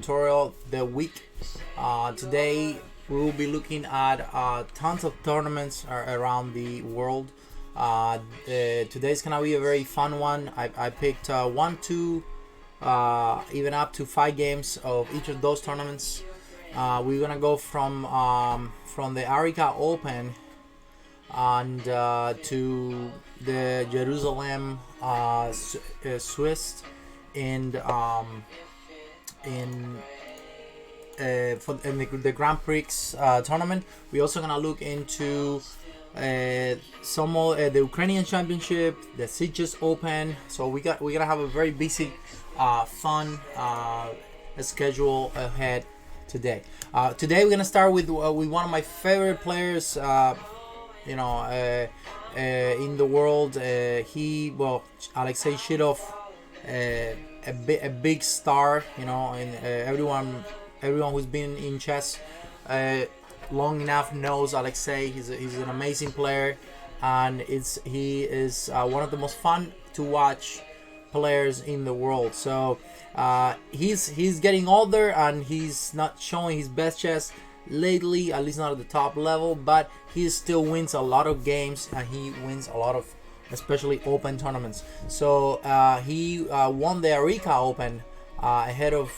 tutorial the week. Today we will be looking at tons of tournaments around the world. Today's gonna be a very fun one. I picked one, two, even up to 5 games of each of those tournaments. We're gonna go from the Arica Open and to the Jerusalem Swiss in the Grand Prix tournament. We're also gonna look into some more the Ukrainian Championship, the Sitges Open. So we're gonna have a very busy, fun schedule ahead today. Today we're gonna start with one of my favorite players, in the world. Alexei Shidov, a big star, and everyone who's been in chess long enough knows Alexei. He's an amazing player, and he is one of the most fun to watch players in the world. So he's getting older and he's not showing his best chess lately, at least not at the top level, but he still wins a lot of games, and he wins a lot of especially open tournaments. So he won the Arica Open ahead of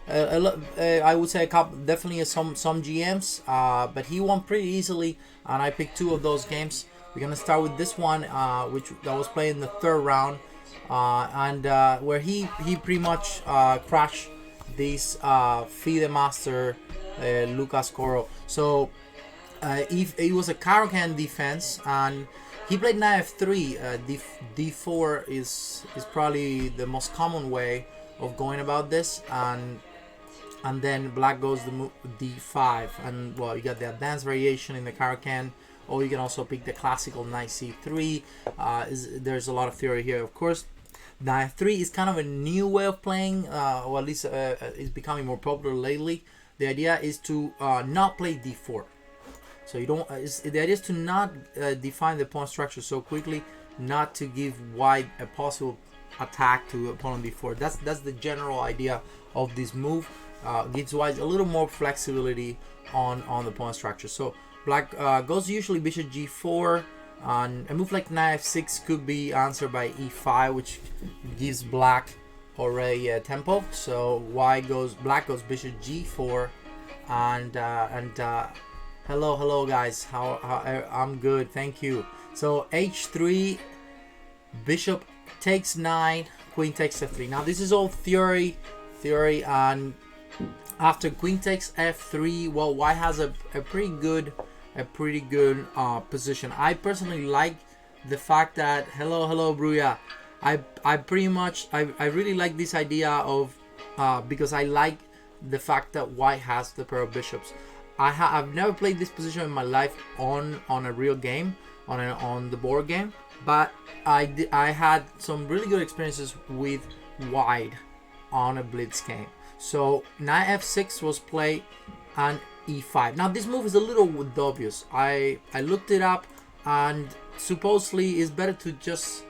I would say definitely some GMs, but he won pretty easily, and I picked 2 of those games. We're gonna start with this one, which that was played in the 3rd round, and where he pretty much crashed this FIDE master Lucas Coro. So it was a Caro-Kann defense, and he played knight f3. D4 is probably the most common way of going about this, and then black goes the move d5, and well, you got the advanced variation in the Caro-Kann, or you can also pick the classical knight c3. There's a lot of theory here, of course. Knight f3 is kind of a new way of playing, or at least it's becoming more popular lately. The idea is to not play d4. So you don't. The idea is to not define the pawn structure so quickly, not to give white a possible attack to pawn d4. That's the general idea of this move. Gives white a little more flexibility on the pawn structure. So black goes usually bishop g4, and a move like knight f6 could be answered by e5, which gives black already a tempo. So black goes bishop g4, and hello guys, how I'm good, thank you. So h3, bishop takes 9, queen takes f3. Now this is all theory, and after queen takes f3, well, white has a pretty good position. I personally like the fact that hello Bruya. I really like this idea of because I like the fact that white has the pair of bishops. I've never played this position in my life on a real game, on the board game, but I had some really good experiences with white on a blitz game. So knight f6 was played, and e5. Now this move is a little obvious. I looked it up, and supposedly it's better to just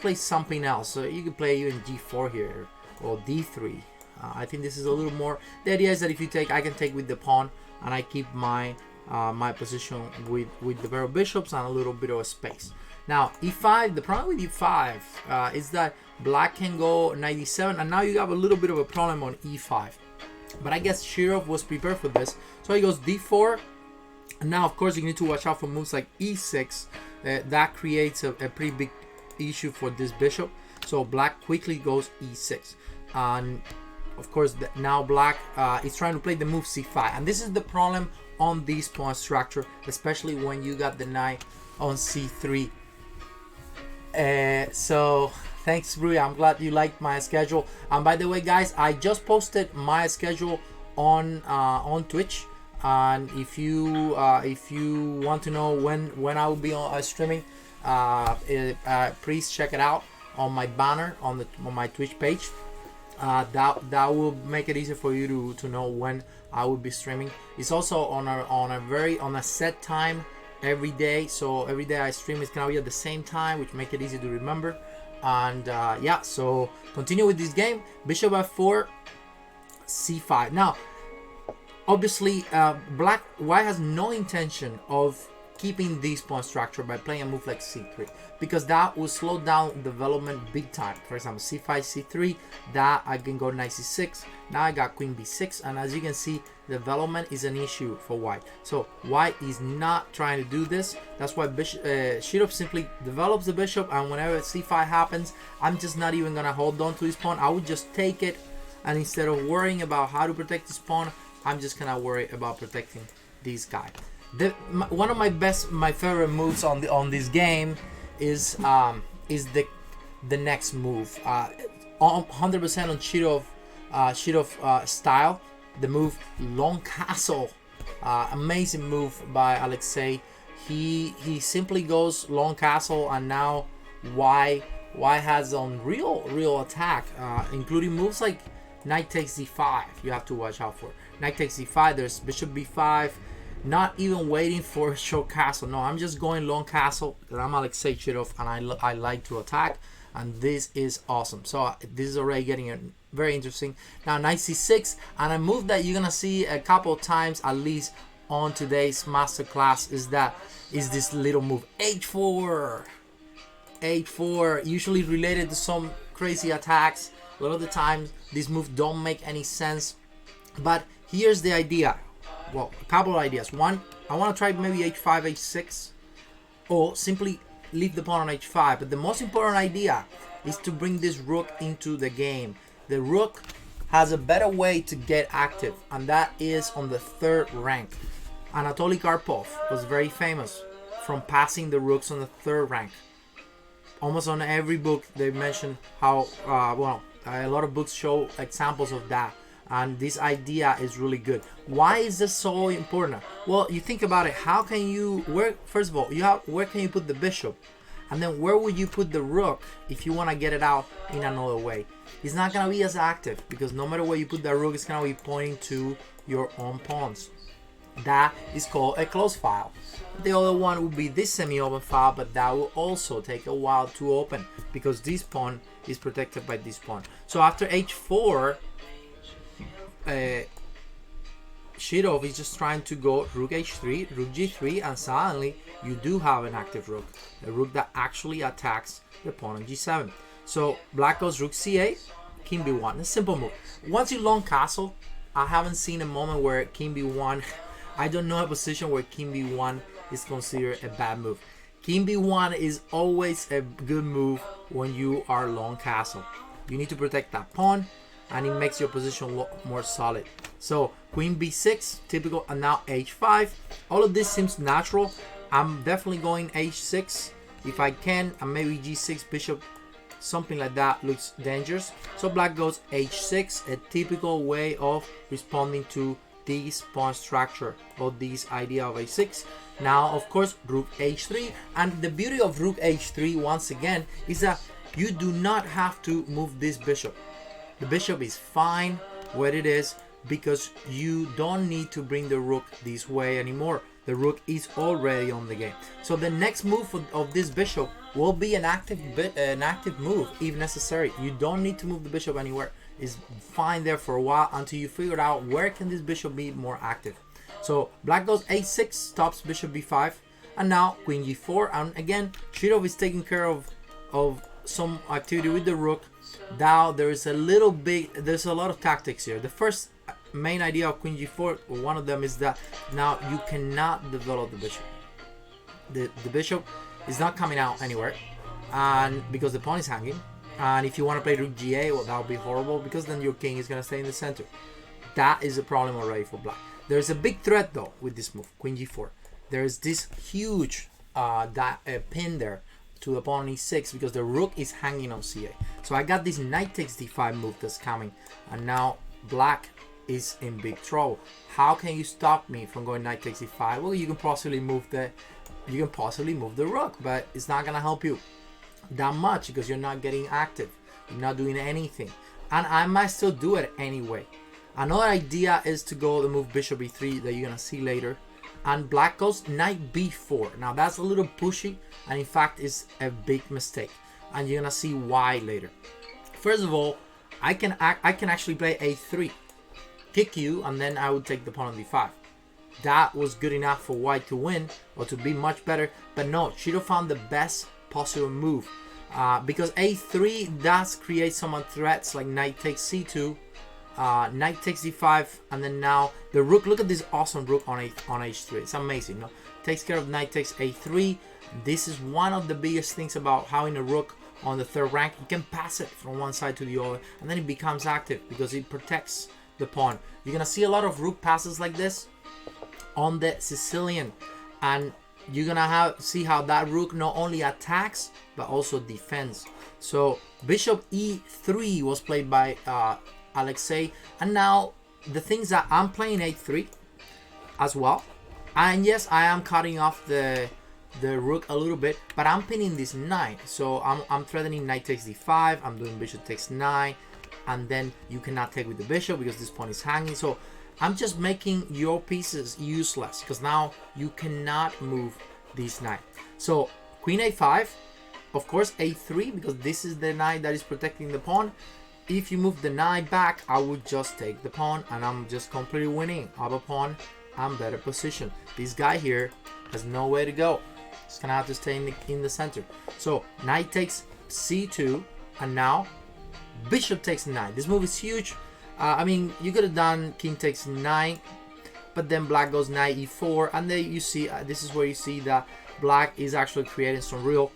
play something else. So you can play even g4 here, or d3. I think this is a little more. The idea is that if you take, I can take with the pawn, and I keep my position with the pair of bishops and a little bit of a space. Now e5. The problem with e5 is that black can go knight d7, and now you have a little bit of a problem on e5. But I guess Shirov was prepared for this, so he goes d4. And now, of course, you need to watch out for moves like e6. That creates a pretty big issue for this bishop. So black quickly goes e6, and of course now black is trying to play the move c5, and this is the problem on this pawn structure, especially when you got the knight on c3. So thanks, Bruya. I'm glad you liked my schedule. And by the way, guys, I just posted my schedule on Twitch, and if you want to know when I will be on streaming, please check it out on my banner on my Twitch page. That will make it easier for you to know when I will be streaming. It's also on a set time every day. So every day I stream is gonna be at the same time, which make it easy to remember. And yeah, so continue with this game. Bishop f4, c5. Now, obviously, white has no intention of keeping this pawn structure by playing a move like c3, because that will slow down development big time. For example, c5, c3, that I can go knight c6. Now I got queen b6, and as you can see, development is an issue for white. So white is not trying to do this. That's why Shirov simply develops the bishop, and whenever c5 happens, I'm just not even gonna hold on to this pawn. I would just take it, and instead of worrying about how to protect this pawn, I'm just gonna worry about protecting this guy. One of my favorite moves on this game is the next move. 100% on Shirov style. The move long castle, amazing move by Alexei. He simply goes long castle, and now white has on real attack, including moves like knight takes d5. You have to watch out for knight takes d5. There's bishop b5. Not even waiting for a short castle. No, I'm just going long castle because I'm Alexei Shirov, and I like to attack, and this is awesome. So this is already getting very interesting. Now knight c6, and a move that you're gonna see a couple of times at least on today's masterclass is this little move h4. h4, usually related to some crazy attacks. A lot of the times these moves don't make any sense, but here's the idea. Well, a couple of ideas. One, I want to try maybe h5, h6, or simply leave the pawn on h5. But the most important idea is to bring this rook into the game. The rook has a better way to get active, and that is on the third rank. Anatoly Karpov was very famous from passing the rooks on the third rank. Almost on every book they mention how, a lot of books show examples of that. And this idea is really good. Why is this so important? Well, you think about it. How can you, first of all, where can you put the bishop? And then where would you put the rook if you want to get it out in another way? It's not going to be as active, because no matter where you put that rook, it's going to be pointing to your own pawns. That is called a closed file. The other one would be this semi-open file, but that will also take a while to open because this pawn is protected by this pawn. So after h4, Shirov is just trying to go rook h3, rook g3, and suddenly you do have an active rook, a rook that actually attacks the pawn on g7. So black goes rook c8, king b1, a simple move. Once you long castle, I haven't seen a moment where king b1, I don't know a position where king b1 is considered a bad move. King b1 is always a good move when you are long castle. You need to protect that pawn, and it makes your position look more solid. So queen b6, typical, and now h5. All of this seems natural. I'm definitely going h6 if I can, and maybe g6, bishop, something like that looks dangerous. So black goes h6, a typical way of responding to this pawn structure or this idea of h6. Now, of course, rook h3, and the beauty of rook h3 once again is that you do not have to move this bishop. The bishop is fine where it is because you don't need to bring the rook this way anymore. The rook is already on the game. So the next move of this bishop will be an active move if necessary. You don't need to move the bishop anywhere. It's fine there for a while until you figure out where can this bishop be more active. So black goes a6, stops bishop b5, and now queen g4. And again, Shirov is taking care of some activity with the rook. Now there's a lot of tactics here. The first main idea of queen g4, one of them is that now you cannot develop the bishop. The bishop is not coming out anywhere, and because the pawn is hanging. And if you want to play rook g8, well, that would be horrible because then your king is going to stay in the center. That is a problem already for black. There's a big threat though with this move, queen g4. There's this huge pin there to the pawn on e6 because the rook is hanging on c8. So I got this knight takes d5 move that's coming, and now black is in big trouble. How can you stop me from going knight takes d5? Well, you can possibly move the rook, but it's not gonna help you that much because you're not getting active. You're not doing anything, and I might still do it anyway. Another idea is to go the move bishop e3 that you're gonna see later, and black goes knight b4. Now that's a little pushy, and in fact is a big mistake. and you're gonna see why later. First of all, I can actually play a3, kick you, and then I would take the pawn on d5. That was good enough for white to win or to be much better, but no, Shiro found the best possible move because a3 does create some threats like knight takes c2, knight takes d5, and then now the rook. Look at this awesome rook on h3. It's amazing. No, takes care of knight takes a3. This is one of the biggest things about having a rook on the third rank. You can pass it from one side to the other, and then it becomes active because it protects the pawn. You're gonna see a lot of rook passes like this on the Sicilian, and you're gonna see how that rook not only attacks but also defends. So bishop e3 was played by Alexei, and now the things that I'm playing a3 as well, and yes, I am cutting off the rook a little bit, but I'm pinning this knight. So I'm threatening knight takes d5, I'm doing bishop takes 9, and then you cannot take with the bishop because this pawn is hanging. So I'm just making your pieces useless because now you cannot move this knight. So queen a5, of course a3, because this is the knight that is protecting the pawn. If you move the knight back, I would just take the pawn, and I'm just completely winning. I have a pawn and better position. This guy here has nowhere to go. He's gonna have to stay in the center. So knight takes c2, and now bishop takes 9. This move is huge. I mean, you could have done king takes 9, but then black goes knight e4, and then you see this is where you see that black is actually creating some real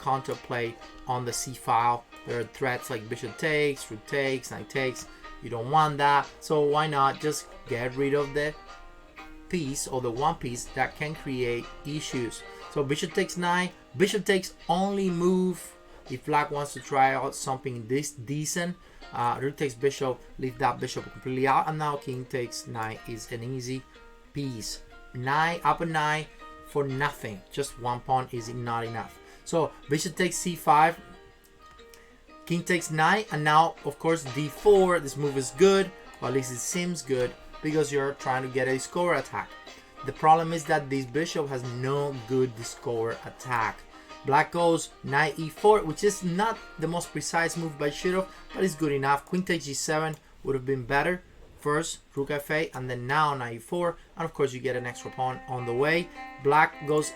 counterplay on the c file. There are threats like bishop takes, rook takes, knight takes. You don't want that, so why not just get rid of the piece or the one piece that can create issues. So bishop takes 9. Bishop takes only move if black wants to try out something this decent. Rook takes bishop, leave that bishop completely out, and now king takes 9 is an easy piece. 9 up a 9 for nothing, just one pawn is not enough. So bishop takes c5, king takes 9, and now of course d4. This move is good, or at least it seems good, because you're trying to get a score attack. The problem is that this bishop has no good score attack. Black goes knight e4, which is not the most precise move by Shiro, but it's good enough. Queen takes g7 would have been better. First rook f8, and then now knight e4, and of course you get an extra pawn on the way. White goes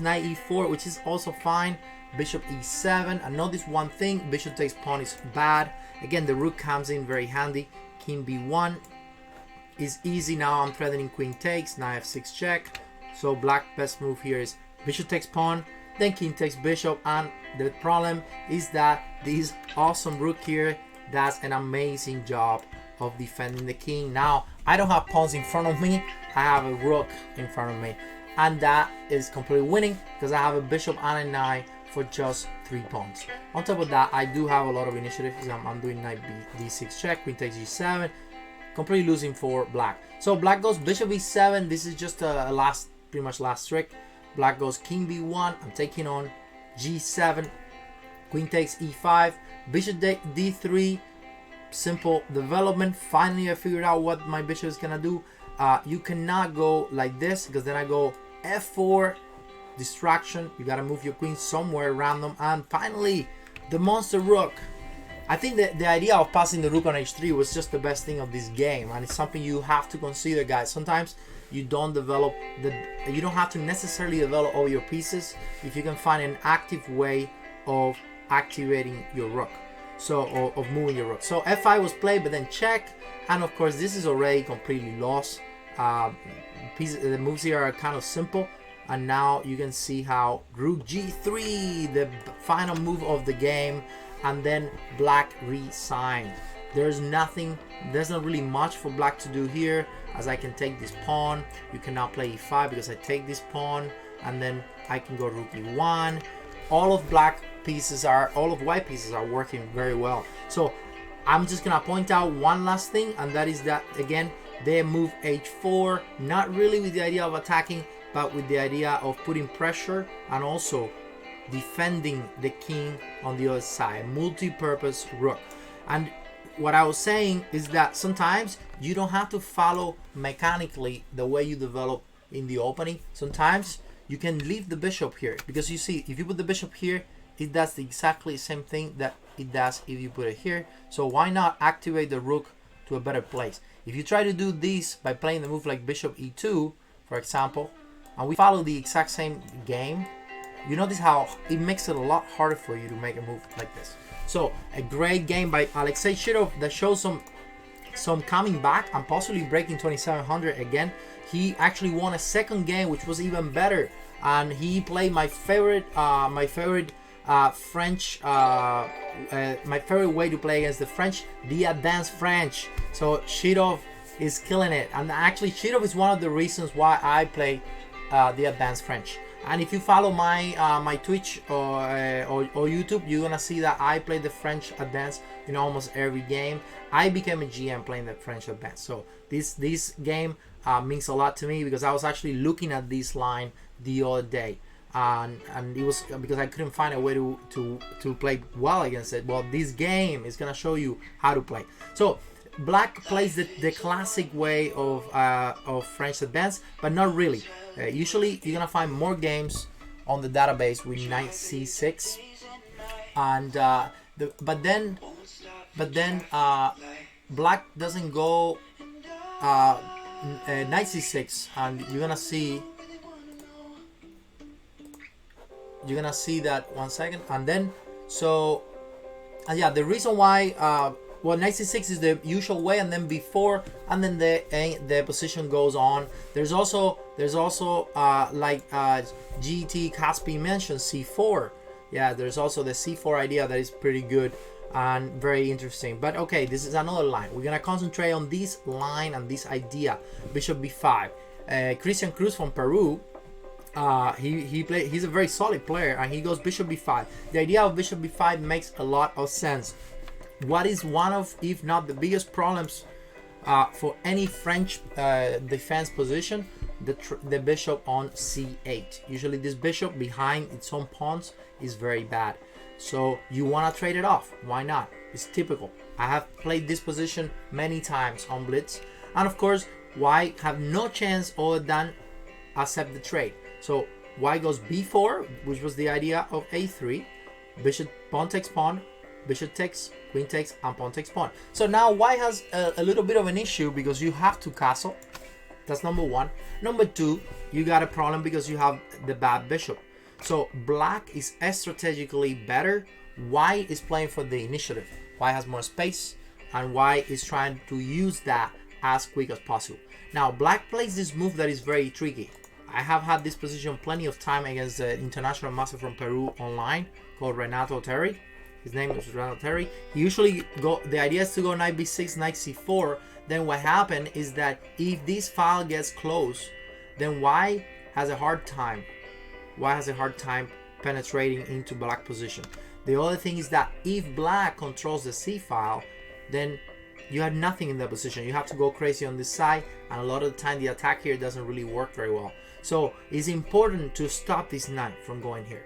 knight e4, which is also fine. Bishop e7. I know this one thing, bishop takes pawn is bad. Again, the rook comes in very handy. King b1 is easy. Now I'm threatening queen takes, knight f6 check. So black best move here is bishop takes pawn, then king takes bishop, and the problem is that this awesome rook here does an amazing job of defending the king. Now I don't have pawns in front of me, I have a rook in front of me, and that is completely winning because I have a bishop and a knight for just 3 pawns. On top of that, I do have a lot of initiative because I'm doing knight d6 check, queen takes g7, completely losing for black. So black goes bishop e7. This is just a pretty much last trick. Black goes king b1. I'm taking on g7. Queen takes e5. Bishop d3. Simple development. Finally, I figured out what my bishop is gonna do. You cannot go like this because then I go f4. Distraction. You gotta move your queen somewhere random. And finally, the monster rook. I think that the idea of passing the rook on h3 was just the best thing of this game, and it's something you have to consider, guys. Sometimes you don't have to necessarily develop all your pieces if you can find an active way of activating your rook, so of moving your rook. So f5 was played, but then check, and of course this is already completely lost. The moves here are kind of simple, and now you can see how rook g3, the final move of the game. And then black resigned. There's not really much for black to do here, as I can take this pawn. You cannot play e5 because I take this pawn, and then I can go rook e1. All of white pieces are working very well. So I'm just gonna point out one last thing, and that is that again they move h4, not really with the idea of attacking, but with the idea of putting pressure and also defending the king on the other side. Multi-purpose rook. And what I was saying is that sometimes you don't have to follow mechanically the way you develop in the opening. Sometimes you can leave the bishop here, because you see, if you put the bishop here, it does the exactly same thing that it does if you put it here. So why not activate the rook to a better place? If you try to do this by playing the move like bishop e2, for example, and we follow the exact same game, you notice how it makes it a lot harder for you to make a move like this. So a great game by Alexei Shirov that shows some coming back and possibly breaking 2700 again. He actually won a second game, which was even better, and he played my favorite French, my favorite way to play against the French, the advanced French. So Shirov is killing it, and actually Shirov is one of the reasons why I play the advanced French. And if you follow my my Twitch or YouTube, you're gonna see that I play the French advanced in almost every game. I became a GM playing the French advanced. So this game means a lot to me because I was actually looking at this line the other day, and it was because I couldn't find a way to play well against it. Well, this game is gonna show you how to play. So Black plays the classic way of French advanced, but not really. Usually you're gonna find more games on the database with knight c6, and but then Black doesn't go knight c6, and you're gonna see that 1 second, and then so yeah, the reason why well, knight c6 is the usual way, and then before, and then the position goes on. There's also like GT Kaspi mentioned c4. Yeah, there's also the c4 idea that is pretty good and very interesting. But okay, this is another line. We're gonna concentrate on this line and this idea. Bishop b5. Christian Cruz from Peru. He's a very solid player, and he goes bishop b5. The idea of bishop b5 makes a lot of sense. What is one of, if not the biggest problems for any French defense position? The bishop on c8. Usually this bishop behind its own pawns is very bad. So you want to trade it off. Why not? It's typical. I have played this position many times on Blitz. And of course, white have no chance other than accept the trade. So white goes b4, which was the idea of a3. Bishop, pawn takes pawn. Bishop takes, queen takes, and pawn takes pawn. So now white has a little bit of an issue because you have to castle. That's number one. Number two, you got a problem because you have the bad bishop. So black is strategically better. White is playing for the initiative. White has more space, and white is trying to use that as quick as possible. Now black plays this move that is very tricky. I have had this position plenty of time against the international master from Peru online called Renato Terry. His name is Renato Terry. He usually the idea is to go knight b6, knight c4. Then what happened is that if this file gets close, then white has a hard time. White has a hard time penetrating into black position. The other thing is that if black controls the c file, then you have nothing in that position. You have to go crazy on this side, and a lot of the time the attack here doesn't really work very well. So it's important to stop this knight from going here.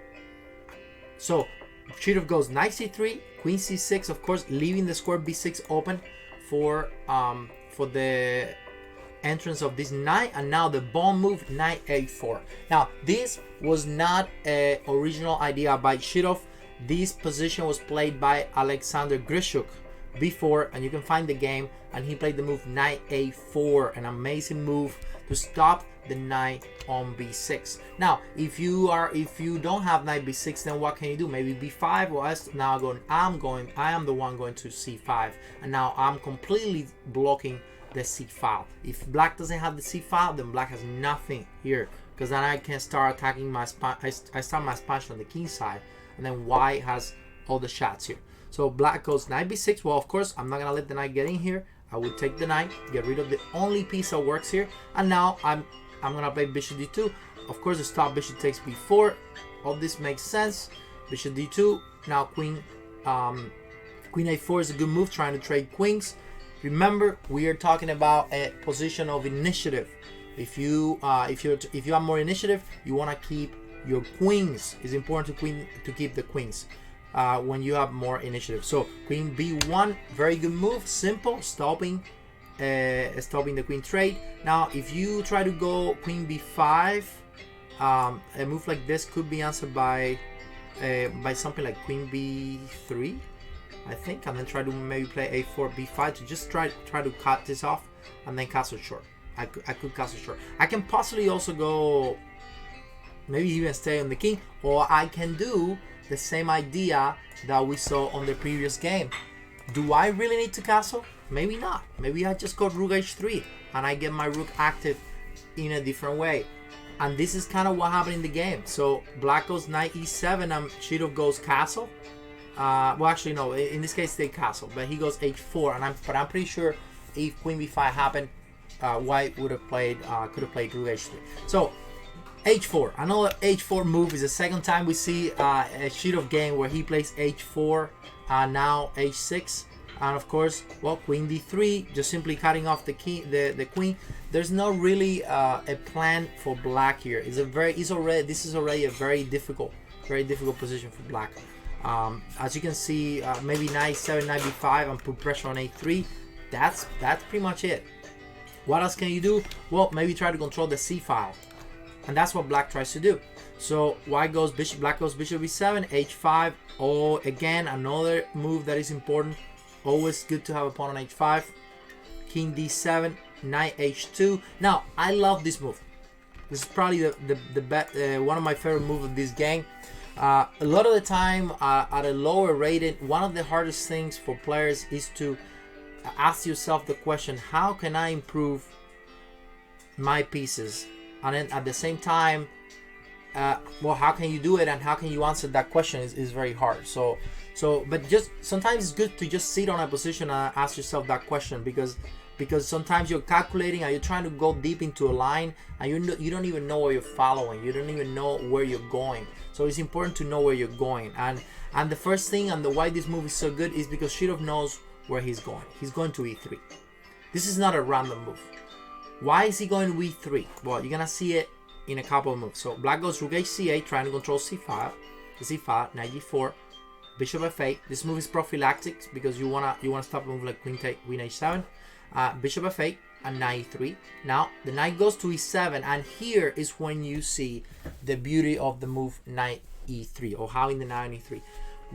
So Shirov goes knight c3, queen c6, of course, leaving the square b6 open for the entrance of this knight, and now the bomb move knight a4. Now this was not an original idea by Shirov. This position was played by Alexander Grishuk before, and you can find the game, and he played the move knight a4, an amazing move to stop the knight on b6. Now if you don't have knight b6, then what can you do? Maybe b5. Well, now I am the one going to c5, and now I'm completely blocking the c file. If black doesn't have the c file, then black has nothing here, because then I can start attacking my I start my expansion on the king side, and then white has all the shots here. So black goes knight b6. Well, of course, I'm not gonna let the knight get in here. I will take the knight, get rid of the only piece that works here, and now I'm gonna play bishop d2. Of course, the stop bishop takes b4. All this makes sense. Bishop d2. Now queen a4 is a good move, trying to trade queens. Remember, we are talking about a position of initiative. If you have more initiative, you want to keep your queens. It's important to keep the queens when you have more initiative. So queen b1, very good move, simple, stopping the queen trade. Now if you try to go queen b5, a move like this could be answered by by something like queen b3, I think, and then try to maybe play a4 b5 to just try to cut this off, and then castle short. I could castle short. I can possibly also go, maybe even stay on the king, or I can do the same idea that we saw on the previous game. Do I really need to castle? Maybe not. Maybe I just go rook h3 and I get my rook active in a different way. And this is kind of what happened in the game. So black goes knight e7 and Shirov goes castle. Well, actually no, in this case they castle, but he goes h4, and I'm pretty sure if queen b5 happened, white would have played could have played rook h3. So h4, another h4 move is the second time we see a Shirov game where he plays h4, now h6, and of course, well, queen d3, just simply cutting off the queen. There's not really a plan for black here. This is already a very difficult position for black. As you can see, maybe knight 7, knight b5, and put pressure on a3. That's pretty much it. What else can you do? Well, maybe try to control the c file, and that's what black tries to do. So white goes bishop, black goes bishop b7, h5. Oh, again, another move that is important. Always good to have a pawn on h5. King d7, knight h2. Now, I love this move. This is probably one of my favorite moves of this game. A lot of the time, at a lower rating, one of the hardest things for players is to ask yourself the question, how can I improve my pieces? And then at the same time, well, how can you do it, and how can you answer that question is very hard. But just sometimes it's good to just sit on a position and ask yourself that question, because sometimes you're calculating and you're trying to go deep into a line, and you don't even know where you're following. You don't even know where you're going. So it's important to know where you're going. And the first thing, and why this move is so good, is because Shirov knows where he's going. He's going to e3. This is not a random move. Why is he going to e3? Well, you're gonna see it in a couple of moves. So black goes rook h8, trying to control c5, knight g4, bishop f8. This move is prophylactic because you wanna stop a move like queen h7, bishop f8, and knight e3. Now the knight goes to e7, and here is when you see the beauty of the move knight e3, or how in the knight e3.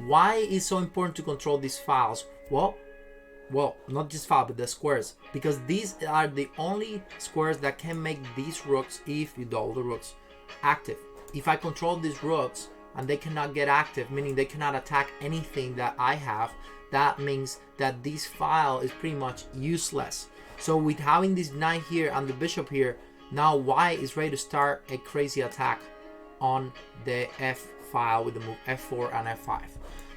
Why is so important to control these files? Well, not just file, but the squares, because these are the only squares that can make these rooks, if you double the rooks, active. If I control these rooks and they cannot get active, meaning they cannot attack anything that I have, that means that this file is pretty much useless. So with having this knight here and the bishop here, now white is ready to start a crazy attack on the f file with the move f4 and f5.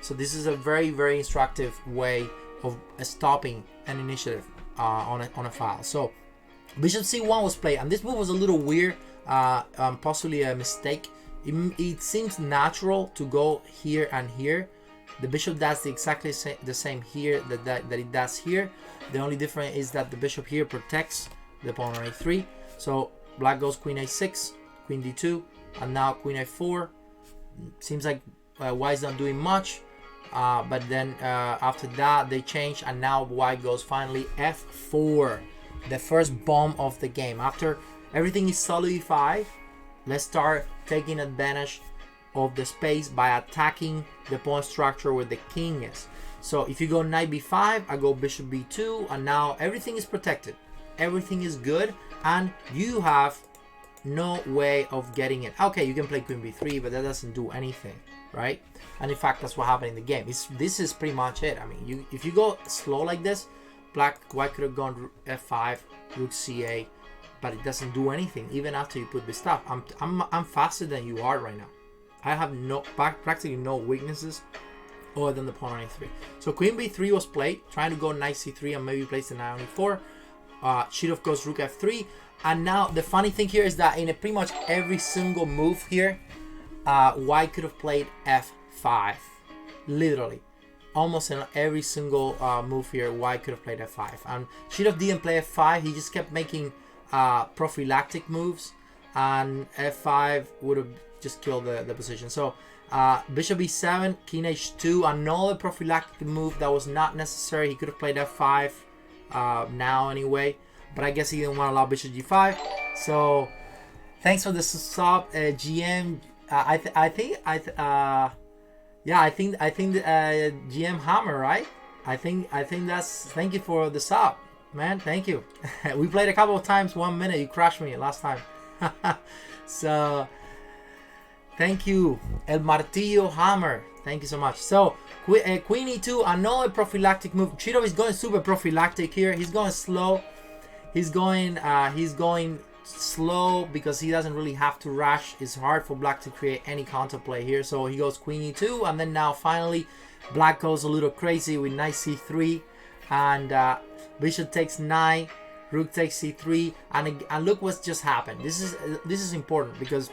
So this is a very, very instructive way of stopping an initiative on a file. So bishop c1 was played, and this move was a little weird, possibly a mistake. It seems natural to go here and here. The bishop does exactly the same here that it does here. The only difference is that the bishop here protects the pawn on a3. So black goes queen a6, queen d2, and now queen a4. Seems like white's not doing much. But then after that they change, and now white goes finally f4, the first bomb of the game. After everything is solidified, let's start taking advantage of the space by attacking the pawn structure where the king is. So if you go knight b5, I go bishop b2, and now everything is protected, everything is good, and you have no way of getting it. Okay, you can play queen b3, but that doesn't do anything, right? And in fact, that's what happened in the game. This is pretty much it. I mean, if you go slow like this, white could have gone f5, rook c8, but it doesn't do anything even after you put this stuff. I'm faster than you are right now. I have practically no weaknesses other than the pawn on a3. So queen b3 was played, trying to go knight c3 and maybe place the knight on e4. Shirov goes rook f3, and now the funny thing here is that in pretty much every single move here, white could have played f5. Literally, almost in every single move here, white could have played f5. And Shirov didn't play f5. He just kept making prophylactic moves, and f5 would have just killed the position. So bishop e7, king h2, another prophylactic move that was not necessary. He could have played f5 now anyway, but I guess he didn't want to allow bishop g5. So thanks for the sub, GM. Yeah, I think GM Hammer, right? I think that's, thank you for the sub, man. Thank you. We played a couple of times. 1 minute, you crushed me last time. So thank you, El Martillo Hammer. Thank you so much. So Queen E2, another prophylactic move. Chidov is going super prophylactic here. He's going slow. He's going slow because he doesn't really have to rush. It's hard for black to create any counterplay here. So he goes Queen E2, and then now finally black goes a little crazy with Knight C3, and Bishop takes Knight, Rook takes C3, and look what's just happened. This is important because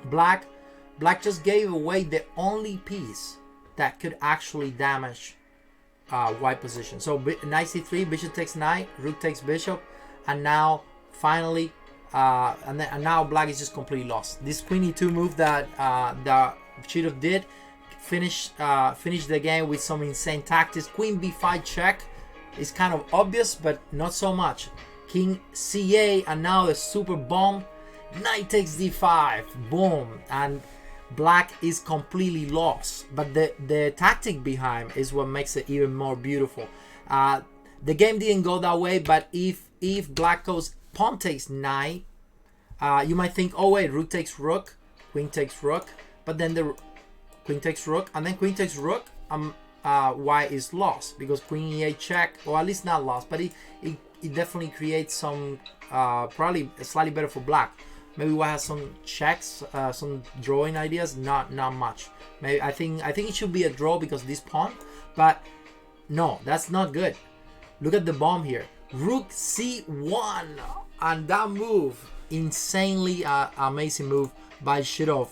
black just gave away the only piece that could actually damage white position. So Knight C3, Bishop takes Knight, Rook takes Bishop, and now finally, and now black is just completely lost. This Queen E2 move that Chidov did finish the game with some insane tactics. Queen B5 check is kind of obvious, but not so much. King C8, and now the super bomb. Knight takes D5, boom, and black is completely lost. But the tactic behind is what makes it even more beautiful. The game didn't go that way, but if black goes pawn takes Knight, you might think, oh wait, Rook takes Rook, Queen takes Rook, but then the Queen takes Rook, and then Queen takes Rook, white is lost because Queen E8 check, or at least not lost, but it definitely creates some probably slightly better for black. Maybe white has some checks, some drawing ideas, not much. Maybe I think it should be a draw because this pawn, but no, that's not good. Look at the bomb here. Rook C1, and that move, insanely amazing move by Chidov,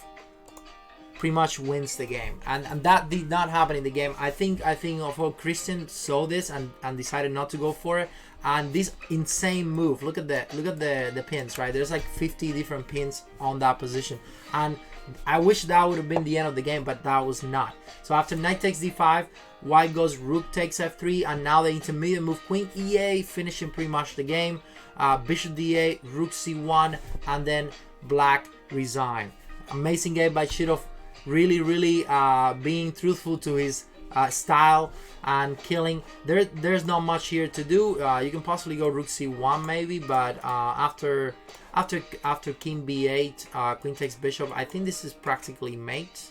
pretty much wins the game, and that did not happen in the game. I think although Christian saw this and decided not to go for it, and this insane move. Look at the pins, right? There's like 50 different pins on that position, and I wish that would have been the end of the game, but that was not. So after Knight takes D5, white goes Rook takes F3, and now the intermediate move Queen E8, finishing pretty much the game. Bishop D8, Rook C1, and then black resign. Amazing game by Chidov. Really being truthful to his style and killing. There's not much here to do. You can possibly go Rook C1 maybe, but after King B8, Queen takes Bishop, I think this is practically mate.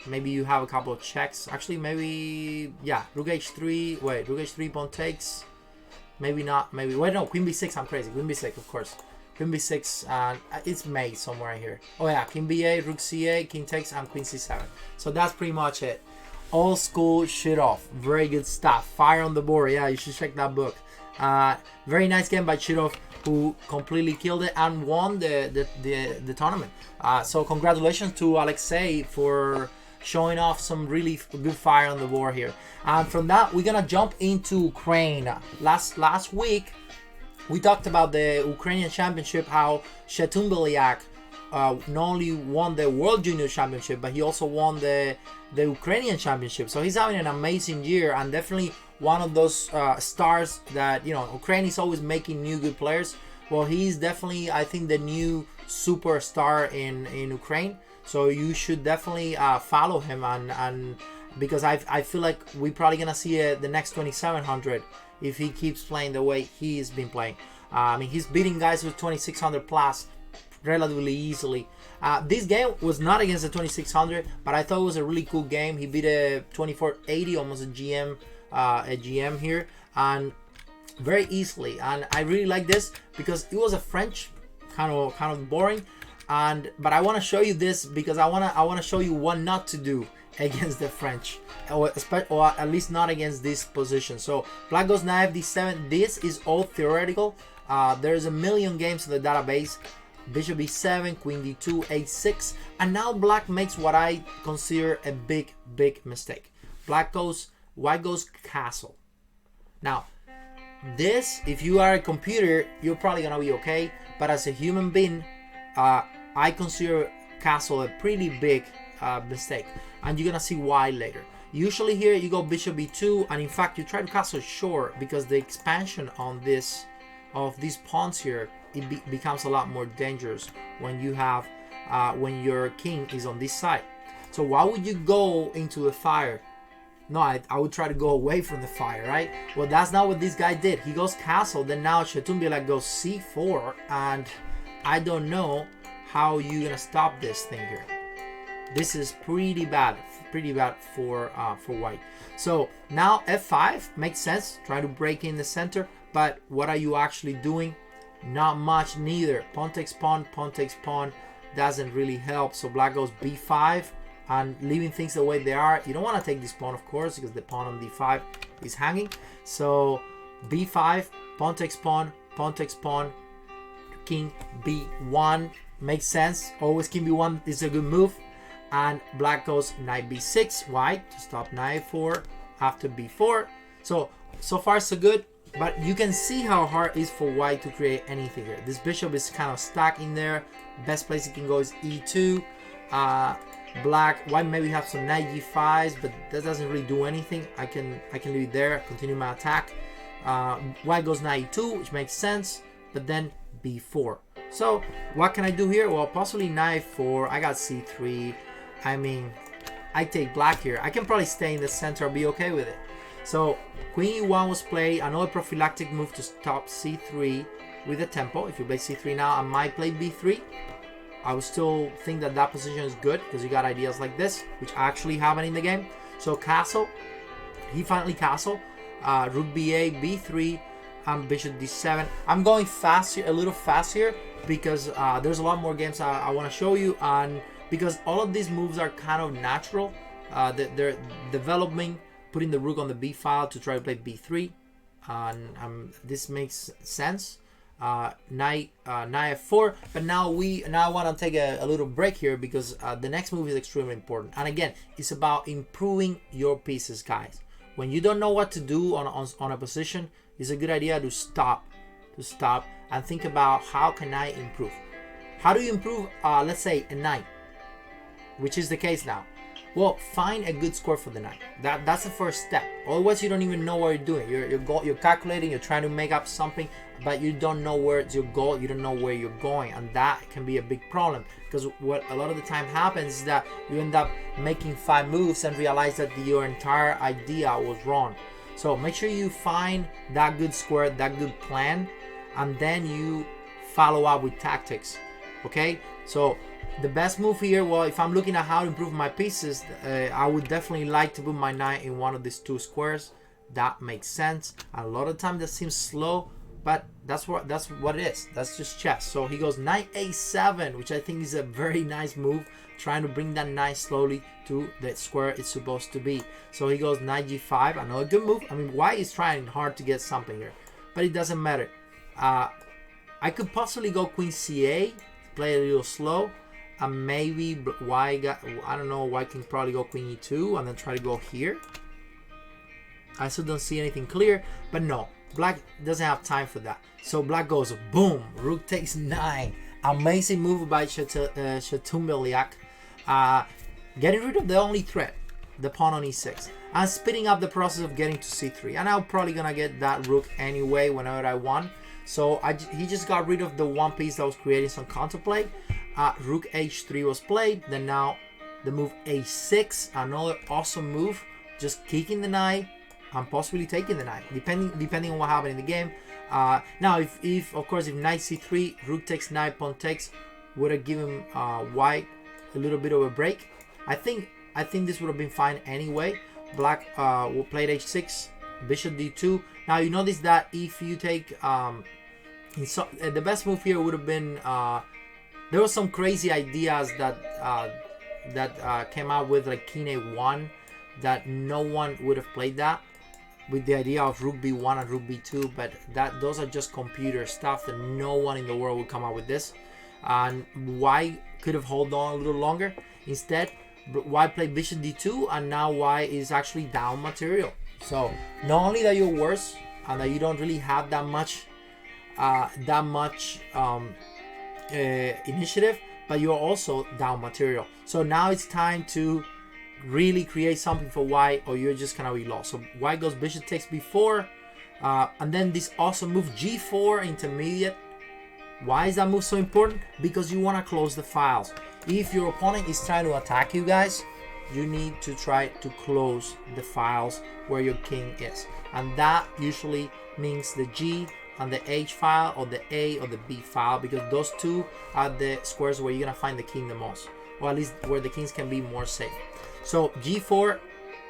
Maybe you have a couple of checks. Actually, maybe, yeah, Rook H3. Wait, Rook H3 pawn takes. Maybe not. Maybe, wait, no, Queen B6. I'm crazy. Queen B6, of course. Queen B6, and it's mate somewhere here. Oh yeah, King B8, Rook C8, King takes, and Queen C7. So that's pretty much it. Old school Chidov. Very good stuff. Fire on the board. Yeah, you should check that book. Very nice game by Chidov, who completely killed it and won the tournament. So congratulations to Alexei for showing off some really good fire on the board here. And from that, we're gonna jump into Ukraine. Last week, we talked about the Ukrainian Championship, how Shetun Belyak not only won the World Junior Championship, but he also won the Ukrainian Championship. So he's having an amazing year, and definitely one of those stars that, you know, Ukraine is always making new good players. Well, he's definitely, I think, the new superstar in Ukraine. So you should definitely follow him, and because I feel like we're probably gonna see the next 2700 if he keeps playing the way he's been playing. I mean, he's beating guys with 2600 plus relatively easily. This game was not against the 2600, but I thought it was a really cool game. He beat a 2480, almost a GM here, and very easily. And I really like this because it was a French kind of boring, but I want to show you this because I want to show you what not to do against the French, or at least not against this position. So black goes knight d7. This is all theoretical. There's a million games in the database. Bishop b7, Queen d2, a6, and now black makes what I consider a big mistake. White goes castle. Now this, if you are a computer, you're probably gonna be okay, but as a human being, I consider castle a pretty big mistake, and you're gonna see why later. Usually here you go bishop b2, and in fact you try to castle short because the expansion on this of these pawns here, it becomes a lot more dangerous when you have when your king is on this side. So why would you go into the fire? No, I would try to go away from the fire, right? Well, that's not what this guy did. He goes castle, then now Shetumbila goes c4, and I don't know how you're gonna stop this thing here. This is pretty bad for white. So now f5 makes sense, try to break in the center, but what are you actually doing? Not much neither. Pawn takes pawn doesn't really help. So black goes b5 and leaving things the way they are. You don't want to take this pawn, of course, because the pawn on d5 is hanging. So b5, pawn takes pawn, king b1 makes sense. Always king b1 is a good move. And black goes knight b6, white to stop knight 4 after b4. So far so good, but you can see how hard it is for white to create anything here. This bishop is kind of stuck in there. Best place it can go is e2. White maybe have some knight g5s, but that doesn't really do anything. I can leave it there, continue my attack. White goes knight e2, which makes sense, but then b4. So what can I do here? Well, possibly knight 4. I got c3. I mean, I take black here. I can probably stay in the center, I'll be okay with it. So queen e1 was played, another prophylactic move to stop c3 with the tempo. If you play c3 now, I might play b3. I would still think that position is good because you got ideas like this, which actually happen in the game. So castle, he finally castle, rook ba, b3, and bishop d7. I'm going fast here, a little fast here, because there's a lot more games I want to show you, and because all of these moves are kind of natural. They're developing, putting the rook on the b file to try to play b3, and this makes sense. Knight f4, but now I want to take a little break here because the next move is extremely important, and again, it's about improving your pieces, guys. When you don't know what to do on a position, it's a good idea to stop and think about how can I improve. How do you improve, let's say, a knight, which is the case now? Well, find a good square for the knight. That's the first step. Otherwise, you don't even know what you're doing. You're calculating, you're trying to make up something, but you don't know where it's your goal. You don't know where you're going, and that can be a big problem. Because what a lot of the time happens is that you end up making 5 moves and realize that your entire idea was wrong. So make sure you find that good square, that good plan, and then you follow up with tactics. Okay, so the best move here, well, if I'm looking at how to improve my pieces, I would definitely like to put my knight in one of these 2 squares. That makes sense. A lot of times that seems slow, but that's what it is. That's just chess. So he goes knight a7, which I think is a very nice move, trying to bring that knight slowly to the square it's supposed to be. So he goes knight g5, another good move. I mean, white is trying hard to get something here, but it doesn't matter. I could possibly go queen ca, play a little slow. And maybe white I don't know, white can probably go queen e2 and then try to go here. I still don't see anything clear, but no, black doesn't have time for that. So black goes boom, rook takes 9. Amazing move by Shetumbeliak, getting rid of the only threat, the pawn on e6, and speeding up the process of getting to c3. And I'm probably gonna get that rook anyway whenever I want. So he just got rid of the one piece that was creating some counterplay. Rook h3 was played. Then now the move a6, another awesome move, just kicking the knight and possibly taking the knight, depending on what happened in the game. Now if of course if knight c3, rook takes knight, pawn takes, would have given white a little bit of a break. I think this would have been fine anyway. Black will play h6, bishop d2. Now you notice that if you take the best move here would have been there were some crazy ideas that came out with like king a1 that no one would have played that, with the idea of rook b1 and rook b2, but those are just computer stuff that no one in the world would come up with this. And white could have held on a little longer. Instead, white played bishop d2, and now white is actually down material. So not only that you're worse and that you don't really have that much initiative, but you're also down material. So now it's time to really create something for white, or you're just gonna be lost. So white goes bishop takes b4, and then this awesome move g4 intermediate. Why is that move so important? Because you want to close the files. If your opponent is trying to attack you guys, you need to try to close the files where your king is, and that usually means the G and the H file, or the A or the B file, because those two are the squares where you're gonna find the king the most, or at least where the kings can be more safe. So G4,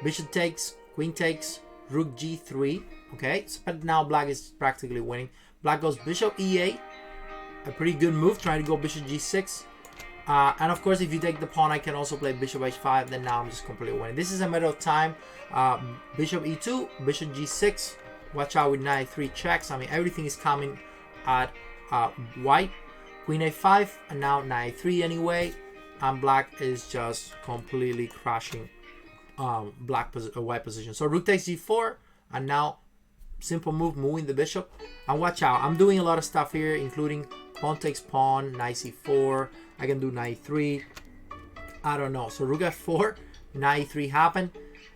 bishop takes, queen takes, rook G3. Okay, so, but now black is practically winning. Black goes bishop E8, a pretty good move, trying to go bishop G6. And of course, if you take the pawn, I can also play bishop H5. Then now I'm just completely winning. This is a matter of time. Bishop E2, bishop G6. Watch out with knight 3 checks. I mean, everything is coming at white. Queen A5, and now knight 3 anyway. And black is just completely crashing white position. So rook takes G4, and now simple move, moving the bishop. And watch out, I'm doing a lot of stuff here, including pawn takes pawn, knight C4. I can do knight 3. I don't know. So rook F4, knight 3 happened,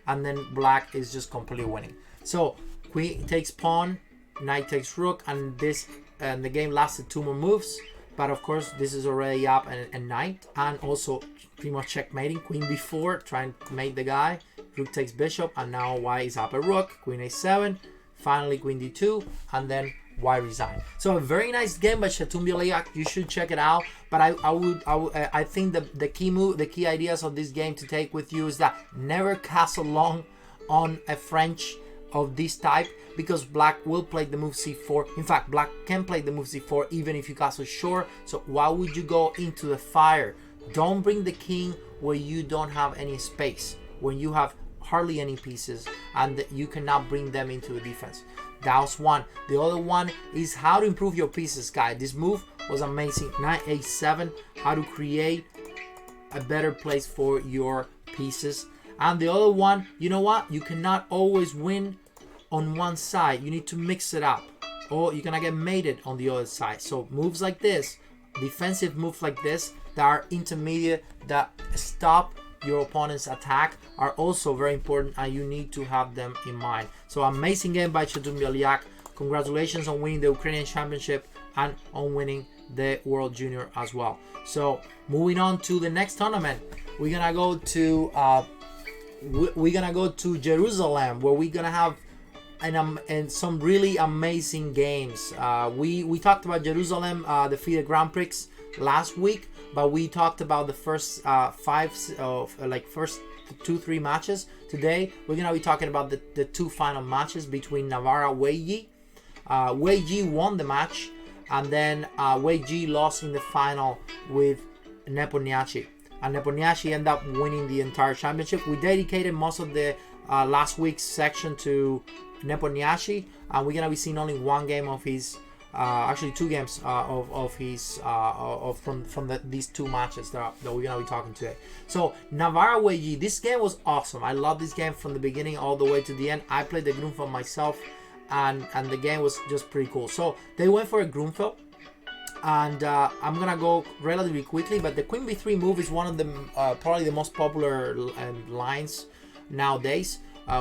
and then black is just completely winning. So queen takes pawn, knight takes rook, and the game lasted 2 more moves. But of course, this is already up and knight, and also pretty much checkmating. Queen B4, trying to mate the guy. Rook takes bishop, and now white is up a rook. Queen A7, finally queen D2, and then white resign. So a very nice game by Shatum Bialiak. You should check it out. But I think the key ideas of this game to take with you is that never castle long on a French of this type, because black will play the move C4. In fact, black can play the move C4 even if you castle short. So why would you go into the fire? Don't bring the king where you don't have any space, when you have hardly any pieces and you cannot bring them into the defense. That was one. The other one is how to improve your pieces, guys. This move was amazing. Knight A7, how to create a better place for your pieces. And the other one, you know what? You cannot always win on one side. You need to mix it up, or you're gonna get mated on the other side. So moves like this, defensive moves like this, that are intermediate, that stop your opponent's attack, are also very important, and you need to have them in mind. So amazing game by Shatum Bialiak. Congratulations on winning the Ukrainian Championship and on winning the World Junior as well. So moving on to the next tournament, we're gonna go to Jerusalem, where we're gonna have and some really amazing games. We talked about Jerusalem, the FIDE Grand Prix last week, but we talked about the first first 2-3 matches. Today we're gonna be talking about the 2 final matches between Navarra Weiji. Weiji won the match, and then Weiji lost in the final with Nepomniachtchi, and Nepomniachtchi ended up winning the entire championship. We dedicated most of the last week's section to Nepomniachtchi, and we're gonna be seeing only one game of his, actually 2 games of his from these 2 matches that we're gonna be talking today. So Navarra Weiji, this game was awesome. I love this game from the beginning all the way to the end. I played the Grunfeld myself, and the game was just pretty cool. So they went for a Grunfeld, and I'm gonna go relatively quickly, but the Queen B3 move is one of the probably the most popular lines nowadays.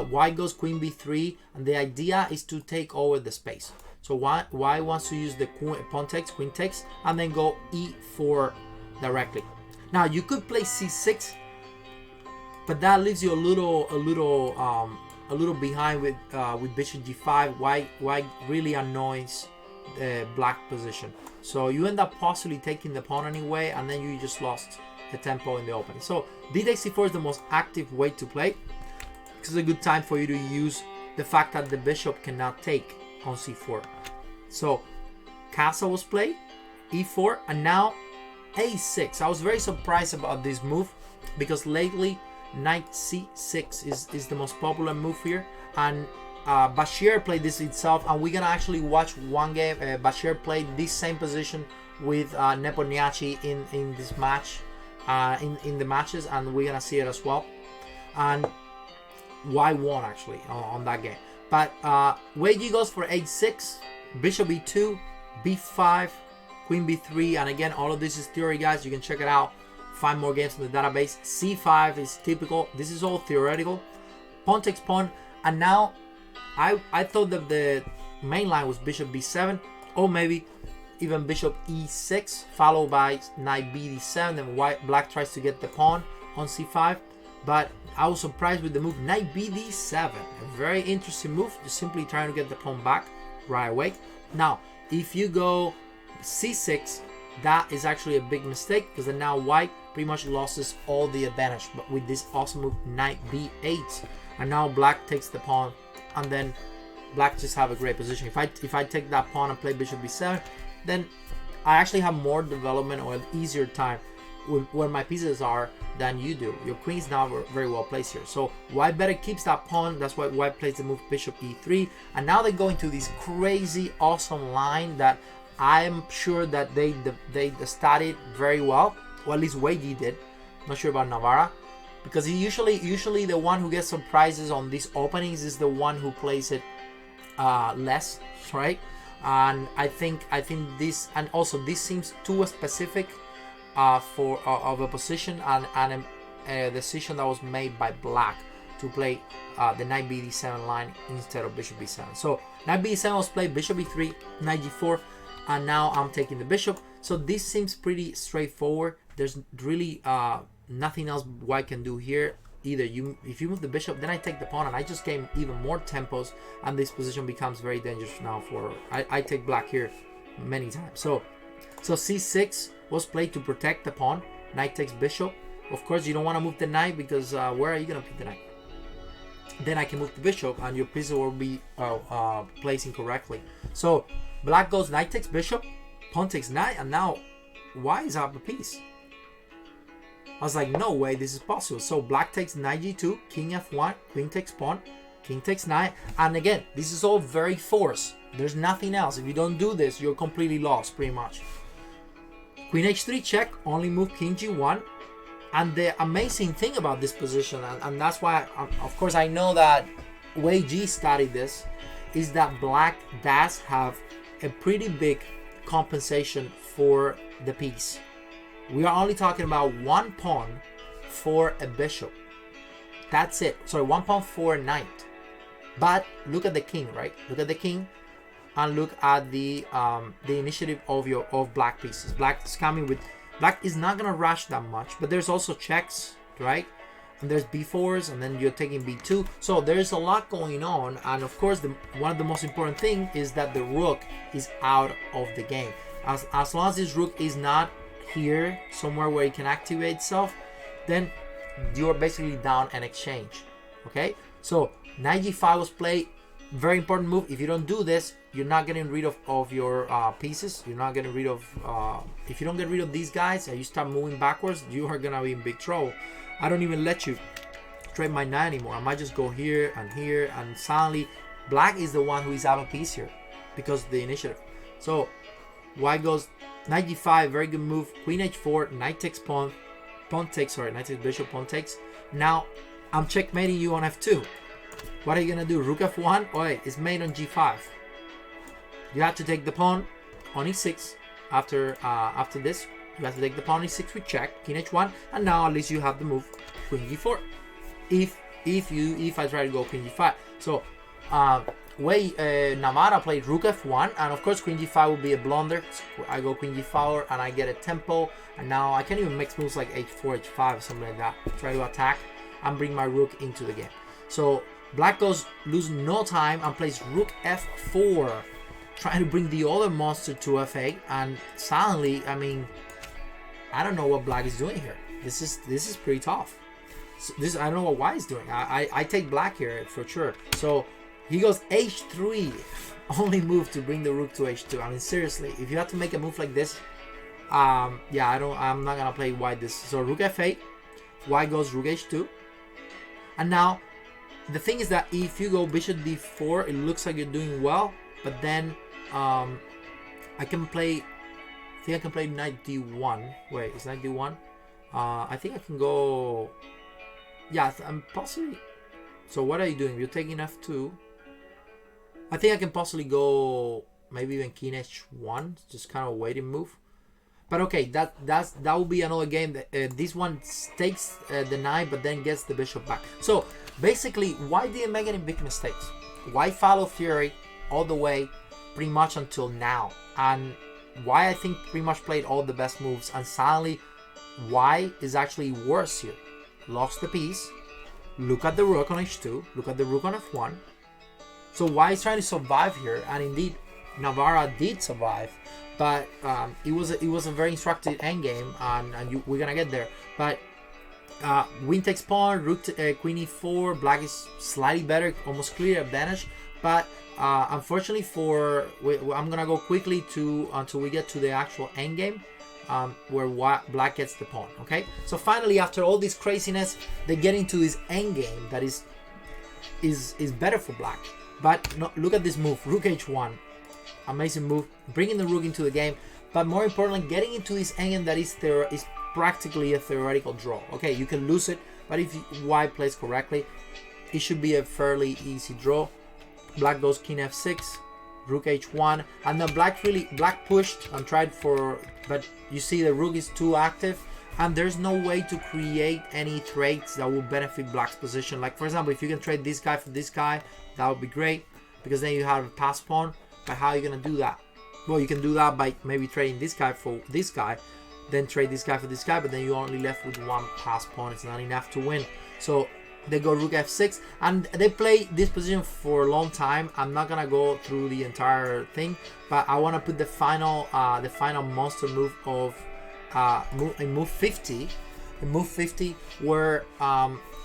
White goes Queen B3, and the idea is to take over the space. So white wants to use the pawn takes, queen takes, and then go E4 directly. Now you could play C6, but that leaves you a little behind with bishop G5. White really annoys the black position. So you end up possibly taking the pawn anyway, and then you just lost the tempo in the opening. So D takes C4 is the most active way to play. This is a good time for you to use the fact that the bishop cannot take on C4. So castle was played, E4, and now A6. I was very surprised about this move, because lately knight C6 is the most popular move here, and Bashir played this itself, and we're gonna actually watch one game. Bashir played this same position with Nepomniachtchi in this match, in the matches, and we're gonna see it as well. And White won actually on that game. But Weiji goes for H6, bishop E2, B5, Queen B3, and again, all of this is theory, guys. You can check it out. Find more games in the database. C5 is typical. This is all theoretical. Pawn takes pawn, and now I thought that the main line was bishop B7, or maybe even bishop E6, followed by knight B D7. Then black tries to get the pawn on C5. But I was surprised with the move knight bd7. A very interesting move, just simply trying to get the pawn back right away. Now, if you go c6, that is actually a big mistake, because then now white pretty much loses all the advantage. But with this awesome move knight b8, and now black takes the pawn, and then black just have a great position. If I take that pawn and play bishop b7, then I actually have more development or an easier time where my pieces are than you do. Your queen's not very well placed here. So white better keeps that pawn. That's why white plays the move bishop e3. And now they go into this crazy awesome line that I'm sure that they studied very well, or at least Wei Ji did. Not sure about Navarra, because he usually the one who gets surprises on these openings is the one who plays it less, right? And I think this, and also this seems too specific for of a position and a decision that was made by black to play the knight bd7 line instead of bishop b7. So knight b7 was played, bishop e3, knight g4, and now I'm taking the bishop. So this seems pretty straightforward. There's really nothing else white can do here. Either if you move the bishop, then I take the pawn, and I just gain even more tempos, and this position becomes very dangerous now for I take black here many times. So c6 was played to protect the pawn. Knight takes bishop. Of course, you don't want to move the knight, because where are you gonna put the knight? Then I can move the bishop, and your piece will be placing correctly. So black goes knight takes bishop, pawn takes knight, and now white is up a piece. I was like, no way this is possible. So black takes knight g2, king f1, queen takes pawn, king takes knight. And again, this is all very forced. There's nothing else. If you don't do this, you're completely lost, pretty much. Queen h3 check, only move king g1. And the amazing thing about this position, and that's why, of course, I know that Wei Ji studied this, is that black does have a pretty big compensation for the piece. We are only talking about one pawn for a bishop. That's it. Sorry, one pawn for a knight. But look at the king, right? Look at the king, and look at the initiative of black pieces. Black is coming with. Black is not gonna rush that much, but there's also checks, right? And there's b4s, and then you're taking b2. So there's a lot going on, and of course, one of the most important thing is that the rook is out of the game. As long as this rook is not here somewhere where it can activate itself, then you're basically down an exchange. Okay, so knight g5 was played. Very important move. If you don't do this, you're not getting rid of your pieces. You're not getting rid of if you don't get rid of these guys and you start moving backwards, you are gonna be in big trouble. I don't even let you trade my knight anymore. I might just go here, and suddenly black is the one who is out of piece here because of the initiative. So white goes knight g5, very good move. Queen h4, knight takes pawn, knight takes bishop, pawn takes. Now I'm checkmating you on f2. What are you gonna do? Rook f1? Oh wait, it's made on g5. You have to take the pawn on e6. After this, you have to take the pawn e6 with check, king h1, and now at least you have the move queen g4. If I try to go queen g5, so Navarra played rook f1, and of course queen g5 will be a blunder. So I go queen g4 and I get a tempo, and now I can even mix moves like h4, h5, something like that. Try to attack and bring my rook into the game. So black goes lose no time and plays rook f4, trying to bring the other monster to f8, and suddenly, I mean, I don't know what black is doing here. This is pretty tough. So I don't know what white is doing. I take black here for sure. So he goes h3, only move to bring the rook to h2. I mean, seriously, if you have to make a move like this, yeah, I'm not gonna play white this. So rook f8, white goes rook h2, and now the thing is that if you go bishop d4, it looks like you're doing well, but then I can play. I think I can play knight d1. Wait, is knight d1? I think I can go. Yeah, I'm possibly. So what are you doing? You're taking f2. I think I can possibly go maybe even king h1, just kind of a waiting move. But okay, that will be another game. This one takes the knight, but then gets the bishop back. So basically, why didn't make any big mistakes? Why follow theory all the way, pretty much until now, and why I think pretty much played all the best moves, and suddenly why is actually worse here. lost the piece. Look at the rook on h2. Look at the rook on f1. So white is trying to survive here, and indeed Navarra did survive, but it was a very instructive endgame, and we're gonna get there. But queen takes pawn, rook queen e4. Black is slightly better, almost clear advantage. But unfortunately I'm gonna go quickly until we get to the actual endgame, where black gets the pawn. Okay, so finally, after all this craziness, they get into this endgame that is better for black. But no, look at this move, rook h1, amazing move, bringing the rook into the game. But more importantly, getting into this endgame that is practically a theoretical draw. Okay, you can lose it, but if white plays correctly, it should be a fairly easy draw. Black goes king f6, rook h1, and then black pushed and tried for, but you see the rook is too active, and there's no way to create any trades that will benefit black's position. Like, for example, if you can trade this guy for this guy, that would be great, because then you have a pass pawn. But how are you gonna do that? Well, you can do that by maybe trading this guy for this guy, then trade this guy for this guy, but then you're only left with one pass pawn. It's not enough to win. So they go rook f6, and they play this position for a long time. I'm not gonna go through the entire thing, but I want to put the final monster move of move 50, where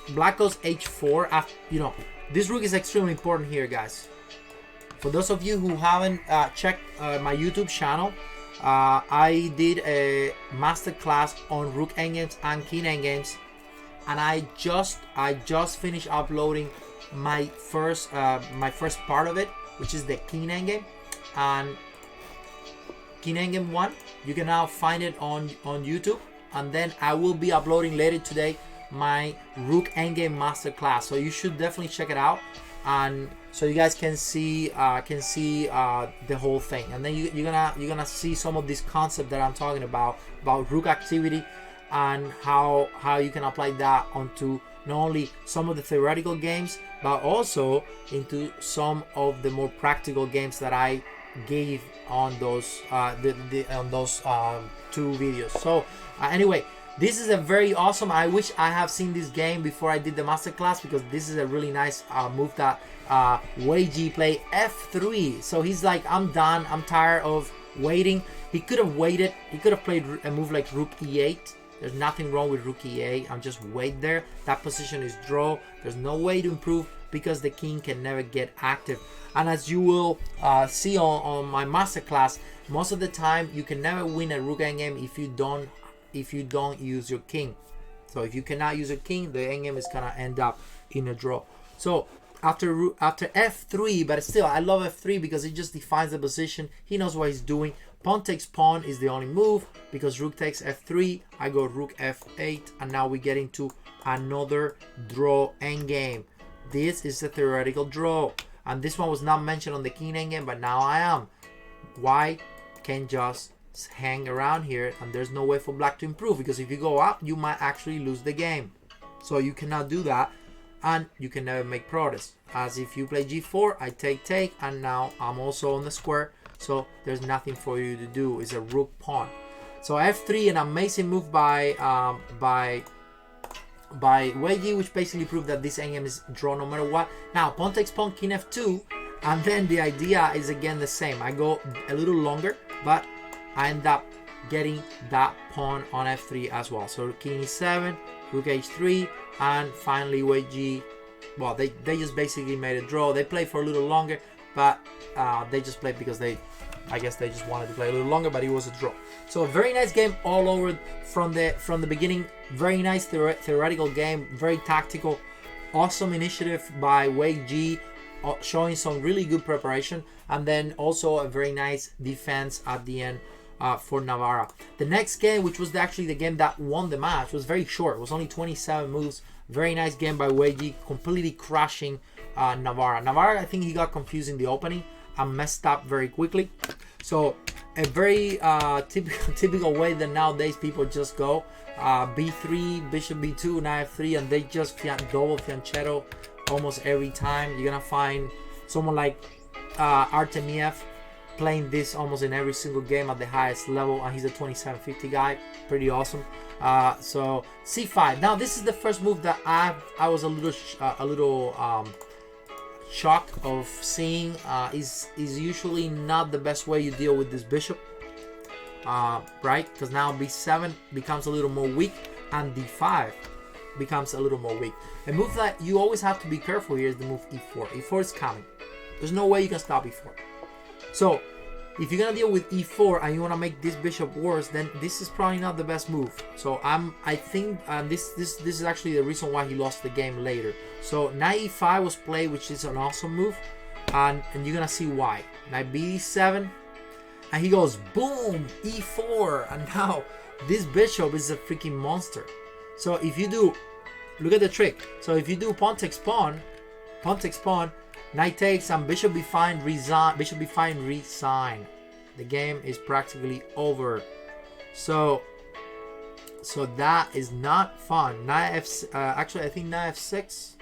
black goes h4. After, this rook is extremely important here, guys. For those of you who haven't checked my YouTube channel, I did a masterclass on rook endgames and king endgames, and I just finished uploading my first part of it, which is the king endgame and king endgame 1. You can now find it on YouTube, and then I will be uploading later today my rook endgame masterclass. So you should definitely check it out, and so you guys can see the whole thing, and then you're gonna see some of this concept that I'm talking about rook activity, and how you can apply that onto not only some of the theoretical games, but also into some of the more practical games that I gave on those two videos. So anyway, this is a very awesome. I wish I have seen this game before I did the masterclass, because this is a really nice move that Wei Ji play f3. So he's like, I'm done. I'm tired of waiting. He could have waited. He could have played a move like rook e8. There's nothing wrong with rook e8. I'm just wait there. That position is draw. There's no way to improve, because the king can never get active. And as you will see on my masterclass, most of the time you can never win a rook endgame if you don't use your king. So if you cannot use your king, the endgame is gonna end up in a draw. So after f3, but still I love f3 because it just defines the position. He knows what he's doing. Pawn takes pawn is the only move, because rook takes f3. I go rook f8, and now we get into another draw endgame. This is a theoretical draw, and this one was not mentioned on the king endgame, but now I am. White can just hang around here, and there's no way for black to improve, because if you go up, you might actually lose the game. So you cannot do that, and you can never make progress. As if you play g4, I take, and now I'm also on the square, so there's nothing for you to do. It's a rook pawn. So f3, an amazing move by Wei Ji, which basically proved that this endgame is draw no matter what. Now pawn takes pawn, king f2, and then the idea is again the same. I go a little longer, but I end up getting that pawn on f3 as well. So king e7, rook h3, and finally Wei Ji, well, they just basically made a draw. They played for a little longer, but they just played because I guess they just wanted to play a little longer, but it was a draw. So a very nice game all over from the beginning. Very nice theoretical game, very tactical, awesome initiative by Wei Ji, showing some really good preparation, and then also a very nice defense at the end for Navarra. The next game, which was actually the game that won the match, was very short. It was only 27 moves. Very nice game by Wei Ji, completely crushing Navarra. Navarra, I think he got confused in the opening and messed up very quickly. So a very typical way that nowadays people just go b3, bishop b2, knight f3, and they just double fianchetto almost every time. You're gonna find someone like Artemiev playing this almost in every single game at the highest level, and he's a 2750 guy. Pretty awesome. So c5. Now this is the first move that I was a little shocked of seeing. Is usually not the best way you deal with this bishop, right? Because now b7 becomes a little more weak, and d5 becomes a little more weak. A move that you always have to be careful here is the move e4. E4 is coming. There's no way you can stop e4. So if you're gonna deal with e4 and you wanna make this bishop worse, then this is probably not the best move. So I think this is actually the reason why he lost the game later. So knight e5 was played, which is an awesome move, and you're gonna see why. Knight b7, and he goes boom, e4, and now this bishop is a freaking monster. So if you do, look at the trick. So if you do pawn takes pawn, knight takes, and bishop b5 resign, bishop b5 resign. The game is practically over. So that is not fun. Knight f, actually I think knight f6,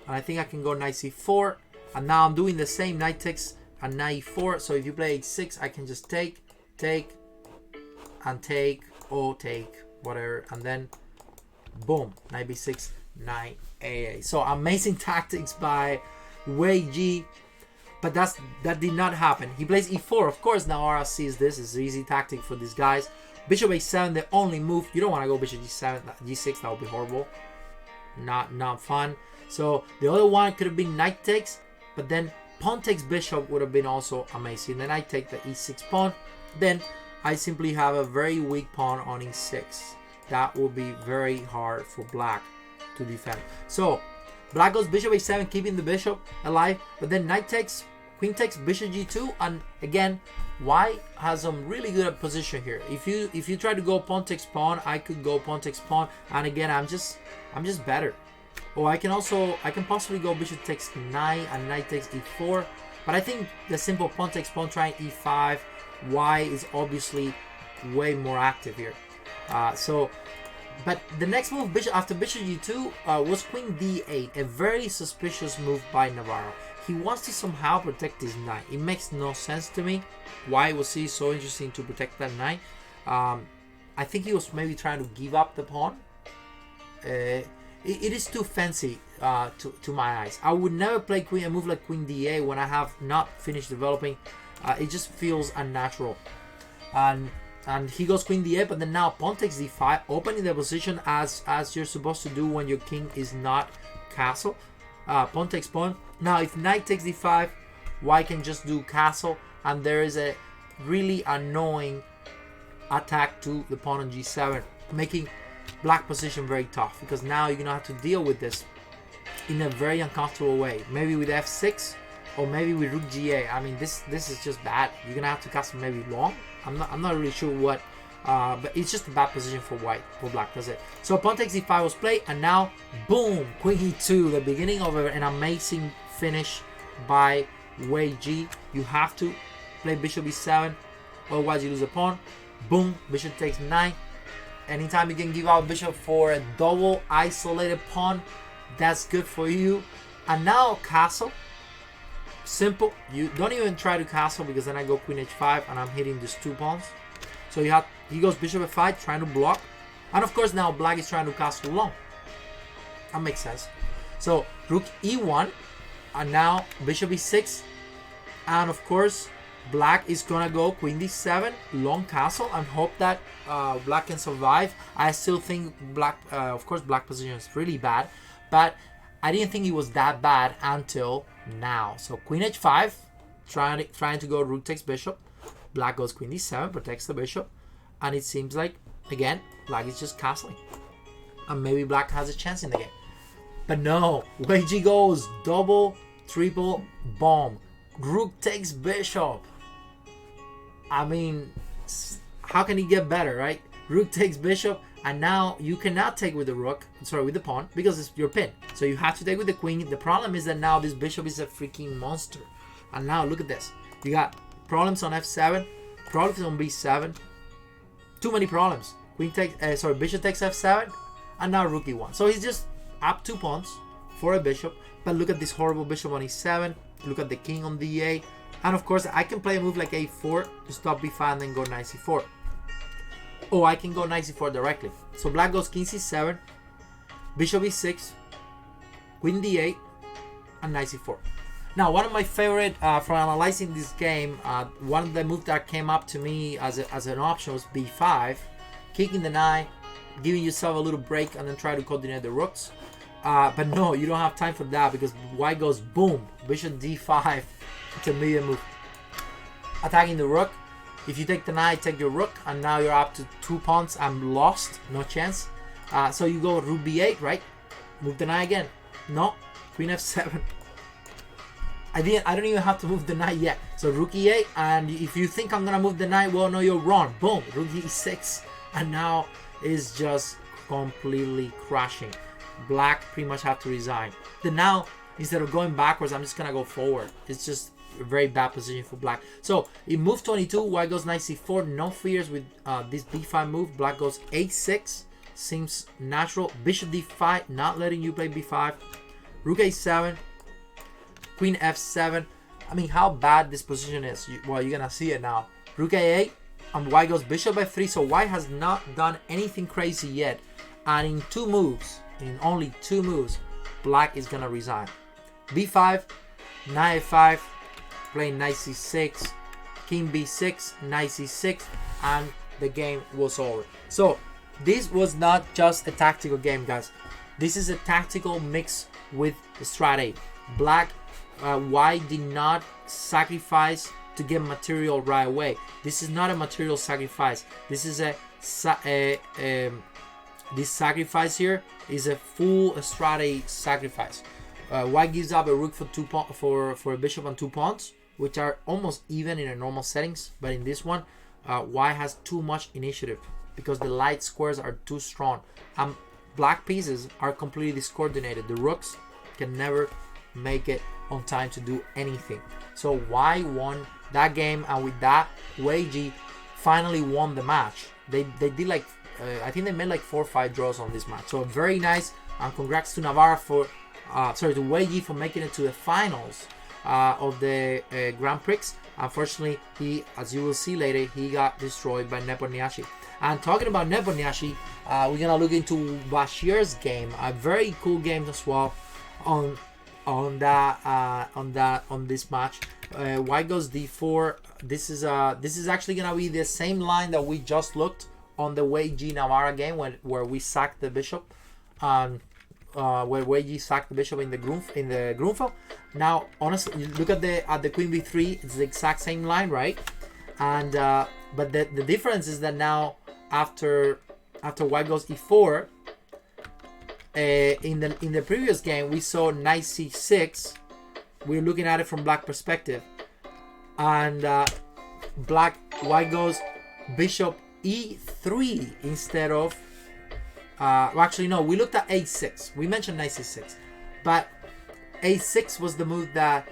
and I think I can go knight c4, and now I'm doing the same, knight takes and knight e4. So if you play h6, I can just take, and take, or take, whatever, and then boom, knight b6, knight a8. So amazing tactics by Wei Ji, but that did not happen. He plays e4. Of course, now Ara sees this. It's an easy tactic for these guys. Bishop a7, the only move. You don't want to go bishop g7, g6. That would be horrible. Not fun. So the other one could have been knight takes, but then pawn takes bishop would have been also amazing. Then I take the e6 pawn. Then I simply have a very weak pawn on e6. That will be very hard for black to defend. So black goes bishop a7, keeping the bishop alive, but then knight takes, queen takes, bishop g2, and again, white has some really good position here. If you try to go pawn takes pawn, I could go pawn takes pawn, and again, I'm just better. Or I can possibly go bishop takes knight and knight takes e4, but I think the simple pawn takes pawn trying e5, white is obviously way more active here. But the next move after bishop g2 was queen d8, a very suspicious move by Navarro. He wants to somehow protect his knight. It makes no sense to me. Why was he so interesting to protect that knight? I think he was maybe trying to give up the pawn. It is too fancy to my eyes. I would never play a move like queen d8 when I have not finished developing. It just feels unnatural. And he goes queen d8, but then now pawn takes d5, opening the position as you're supposed to do when your king is not castle. Pawn takes pawn. Now if knight takes d5, white can just do castle, and there is a really annoying attack to the pawn on g7, making black position very tough, because now you're gonna have to deal with this in a very uncomfortable way. Maybe with f6, or maybe with rook g8. I mean, this is just bad. You're gonna have to castle maybe long. I'm not really sure what, but it's just a bad position for black. That's it. So pawn takes d5 was played, and now boom, queen e2, the beginning of an amazing finish by Wei Ji. You have to play bishop e7, otherwise you lose a pawn. Boom, bishop takes 9. Anytime you can give out bishop for a double isolated pawn, that's good for you. And now castle. Simple. You don't even try to castle, because then I go queen h5 and I'm hitting these 2 pawns. So he goes bishop f5, trying to block, and of course now black is trying to castle long. That makes sense. So rook e1, and now bishop e6, and of course black is gonna go queen d7, long castle, and hope that black can survive. I still think black, of course, black position is really bad, but I didn't think it was that bad until now. So queen h5, trying to go rook takes bishop. Black goes queen d7, protects the bishop, and it seems like again black is just castling, and maybe black has a chance in the game. But no, Wei Ji goes double, triple, bomb. Rook takes bishop. I mean, how can he get better, right? Rook takes bishop, and now you cannot take with the rook, sorry, with the pawn, because it's your pin. So you have to take with the queen. The problem is that now this bishop is a freaking monster. And now look at this. You got problems on f7, problems on b7. Too many problems. Queen takes, bishop takes f7, and now rook e1. So he's just up 2 pawns for a bishop. But look at this horrible bishop on e7. Look at the king on d8. And of course, I can play a move like a4 to stop b5 and then go knight c4. Or I can go knight c4 directly. So black goes king c7, bishop e6, queen d8, and knight c4. Now, one of my favorite from analyzing this game, one of the moves that came up to me as an option was b5, kicking the knight, giving yourself a little break, and then try to coordinate the rooks. But no, you don't have time for that because white goes boom, bishop d5. It's a medium move. Attacking the rook. If you take the knight, take your rook, and now you're up to 2 pawns. I'm lost, no chance. So you go rook b8, right? Move the knight again. No, queen f7. I don't even have to move the knight yet. So rook e8, and if you think I'm gonna move the knight, well, no, you're wrong. Boom, rook e6, and now it's just completely crashing. Black pretty much have to resign. Then now, instead of going backwards, I'm just gonna go forward. It's just a very bad position for black. So in move 22, white goes knight c4. No fears with this b5 move. Black goes a6. Seems natural. Bishop d5, not letting you play b5. Rook a7. Queen f7. I mean, how bad this position is. Well, you're gonna see it now. Rook a8, and white goes bishop f3. So white has not done anything crazy yet. And in only two moves, black is gonna resign. b5, knight f5, playing knight c6, king b6, knight c6, and the game was over. So this was not just a tactical game, guys. This is a tactical mix with strategy. White did not sacrifice to get material right away. This is not a material sacrifice. This is this sacrifice here is a full strategy sacrifice. White gives up a rook for a bishop and 2 pawns, which are almost even in a normal settings. But in this one, white has too much initiative because the light squares are too strong. Black pieces are completely discoordinated. The rooks can never make it on time to do anything. So white won that game, and with that, Wei Ji finally won the match. They did like I think they made like 4 or 5 draws on this match. So very nice, and congrats to Navarra to Wei Ji for making it to the finals of the Grand Prix. Unfortunately, as you will see later, he got destroyed by Nepomniachtchi. And talking about Nepomniachtchi, we're gonna look into Bashir's game, a very cool game as well. On this match, white goes d4. This is actually gonna be the same line that we just looked on the Wei Ji Navarra game where we sacked the bishop, where Wei Ji sacked the bishop in the Grunfeld. Now, honestly, look at the queen b3. It's the exact same line, right? And but the difference is that now after white goes e4. In the previous game, we saw knight c6. We're looking at it from black perspective, and white goes bishop e3 instead of. Actually, no. We looked at a6. We mentioned knight c6, but a6 was the move that